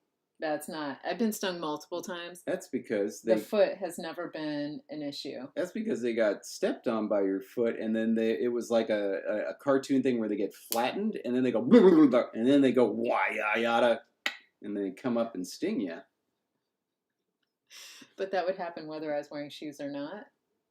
that's not. I've been stung multiple times. That's because the foot has never been an issue. That's because they got stepped on by your foot, and then it was like a cartoon thing where they get flattened, and then they go, and then they go, why yada, and they come up and sting you. But that would happen whether I was wearing shoes or not.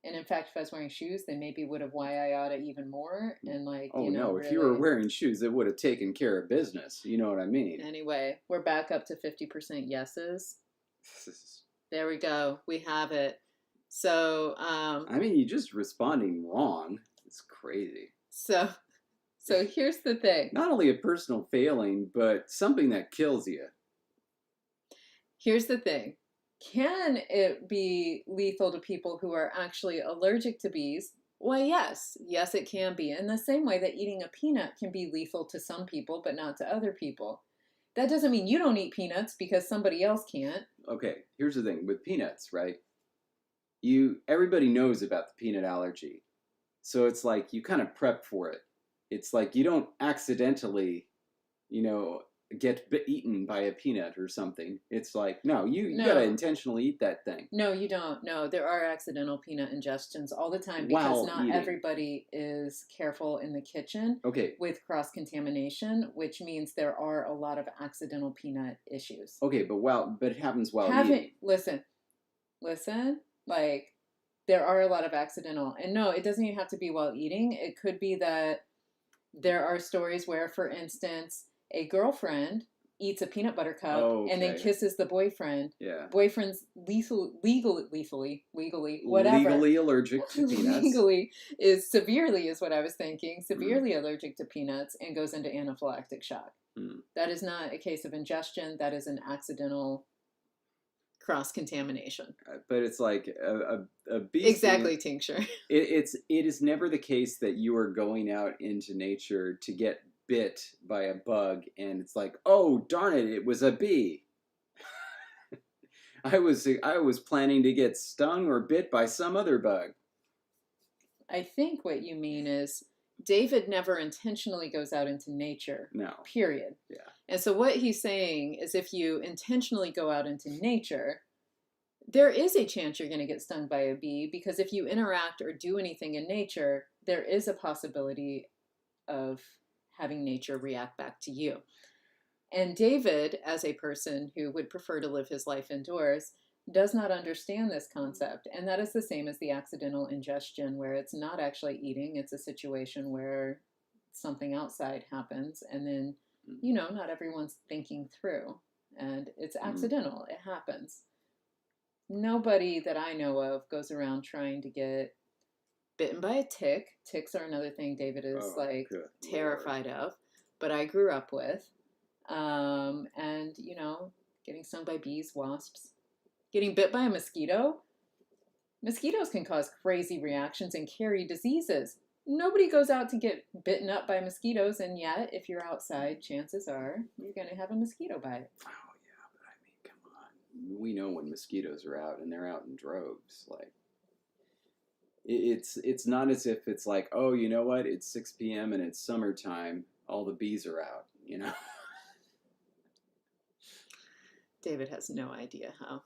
And in fact, if I was wearing shoes, they maybe would have why-I-oughta even more. And like, no, really... if you were wearing shoes, it would have taken care of business. You know what I mean? Anyway, we're back up to 50% yeses. There we go. We have it. So, I mean, you're just responding wrong. It's crazy. So here's the thing. Not only a personal failing, but something that kills you. Here's the thing. Can it be lethal to people who are actually allergic to bees? Why, yes. Yes, it can be. In the same way that eating a peanut can be lethal to some people, but not to other people. That doesn't mean you don't eat peanuts because somebody else can't. Okay, here's the thing. With peanuts, right? Everybody knows about the peanut allergy. So it's like you kind of prep for it. It's like you don't accidentally, get eaten by a peanut or something. It's like, no, you gotta intentionally eat that thing. No, you don't. No, there are accidental peanut ingestions all the time because not everybody is careful in the kitchen with cross-contamination, which means there are a lot of accidental peanut issues. Okay, but it happens while eating. Listen, like, there are a lot of accidental, and no, it doesn't even have to be while eating. It could be that there are stories where, for instance, a girlfriend eats a peanut butter cup and then kisses the boyfriend. Yeah. Boyfriend's legally allergic to peanuts. Severely is what I was thinking. Severely allergic to peanuts and goes into anaphylactic shock. That is not a case of ingestion. That is an accidental cross-contamination. But it's like a bee exactly sting, tincture. It is never the case that you are going out into nature to get bit by a bug and it's like, oh darn it was a bee. I was planning to get stung or bit by some other bug. I think what you mean is David never intentionally goes out into nature. No. Period. Yeah. And so what he's saying is if you intentionally go out into nature, there is a chance you're going to get stung by a bee because if you interact or do anything in nature, there is a possibility of having nature react back to you. And David, as a person who would prefer to live his life indoors, does not understand this concept. And that is the same as the accidental ingestion, where it's not actually eating, it's a situation where something outside happens. And then, not everyone's thinking through. And it's accidental, it happens. Nobody that I know of goes around trying to get bitten by a tick. Ticks are another thing David is terrified of, but I grew up with. And, getting stung by bees, wasps, getting bit by a mosquito. Mosquitoes can cause crazy reactions and carry diseases. Nobody goes out to get bitten up by mosquitoes, and yet, if you're outside, chances are you're going to have a mosquito bite. Oh, yeah, but I mean, come on. We know when mosquitoes are out, and they're out in droves. Like, it's not as if it's like, oh, you know what? It's 6 p.m. and it's summertime. All the bees are out, David has no idea how.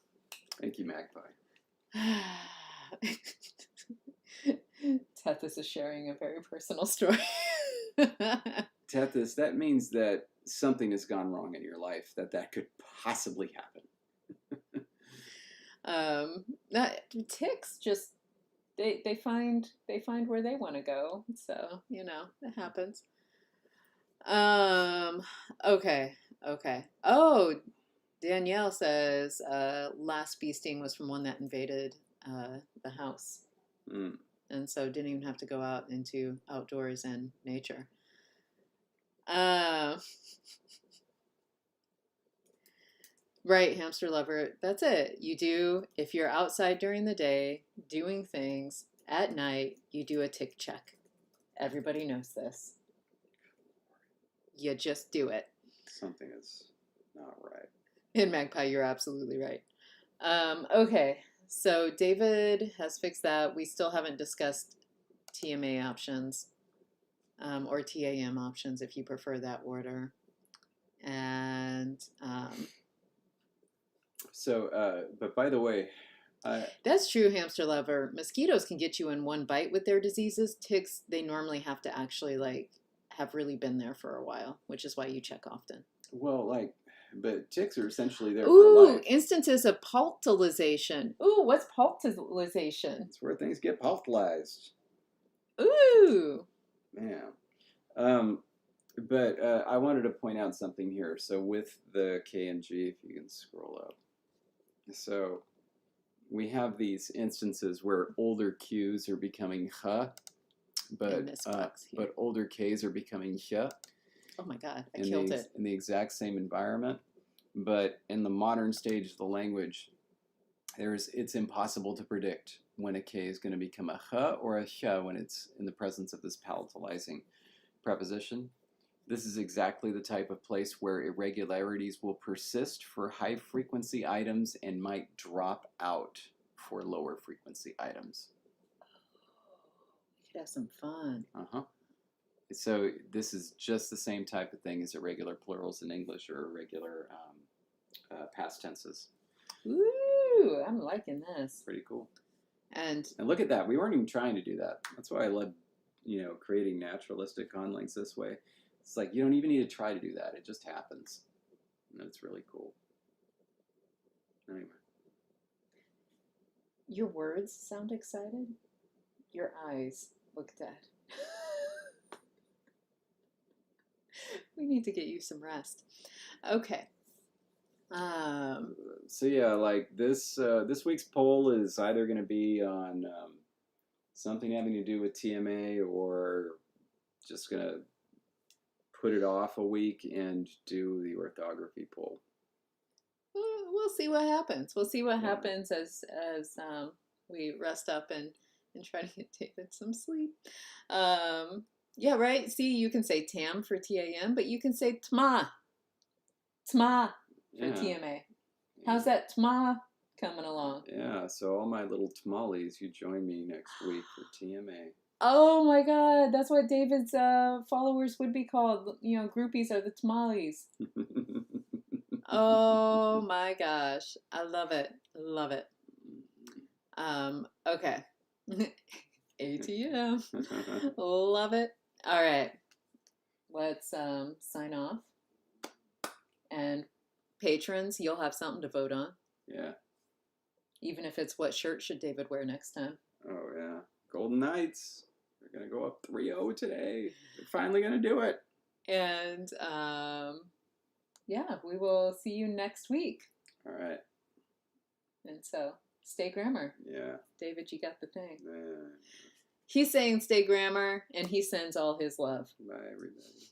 Thank you, Magpie. Tethys is sharing a very personal story. Tethys, that means that something has gone wrong in your life that could possibly happen. Ticks just they find where they want to go, so it happens. Okay. Oh, Danielle says last bee sting was from one that invaded the house. And so didn't even have to go out into outdoors and nature. Right, hamster lover. That's it. If you're outside during the day doing things, at night you do a tick check. Everybody knows this. You just do it. Something is not right. In Magpie, you're absolutely right. Okay, so David has fixed that. We still haven't discussed TMA options, or TAM options if you prefer that order. And but by the way, that's true, hamster lover. Mosquitoes can get you in one bite with their diseases. Ticks, they normally have to actually have really been there for a while, which is why you check often. Well, but ticks are essentially there for life. Instances of paultalization. Ooh, what's paultalization? It's where things get paultalized. Ooh. Yeah. But I wanted to point out something here. So with the K and G, if you can scroll up. So we have these instances where older Qs are becoming H, but older Ks are becoming H. Oh my God, I killed it. In the exact same environment. But in the modern stage of the language, it's impossible to predict when a K is going to become a H or a H when it's in the presence of this palatalizing preposition. This is exactly the type of place where irregularities will persist for high-frequency items and might drop out for lower-frequency items. We could have some fun. Uh-huh. So this is just the same type of thing as irregular plurals in English or irregular past tenses. Ooh, I'm liking this. Pretty cool. And look at that. We weren't even trying to do that. That's why I love, creating naturalistic conlinks this way. It's like you don't even need to try to do that. It just happens. And it's really cool. Anyway. Your words sound excited. Your eyes look dead. We need to get you some rest. Okay. So yeah, this week's poll is either going to be on something having to do with TMA, or just going to put it off a week and do the orthography poll. We'll see what happens. We'll see what happens as we rest up and try to get David some sleep. Yeah, right. See, you can say TAM for TAM, but you can say TMA. TMA for TMA. How's that TMA coming along? Yeah, so all my little tamales, you join me next week for TMA. Oh my God, that's what David's followers would be called. Groupies are the tamales. Oh my gosh, I love it. Love it. Okay. ATM. Love it. All right. Let's sign off. And patrons, you'll have something to vote on. Yeah. Even if it's what shirt should David wear next time. Oh, yeah. Golden Knights. They're going to go up 3-0 today. They're finally going to do it. And yeah, we will see you next week. All right. And so, stay grammar. Yeah. David, you got the thing. Yeah. He's saying stay grammar, and he sends all his love. Bye, everybody.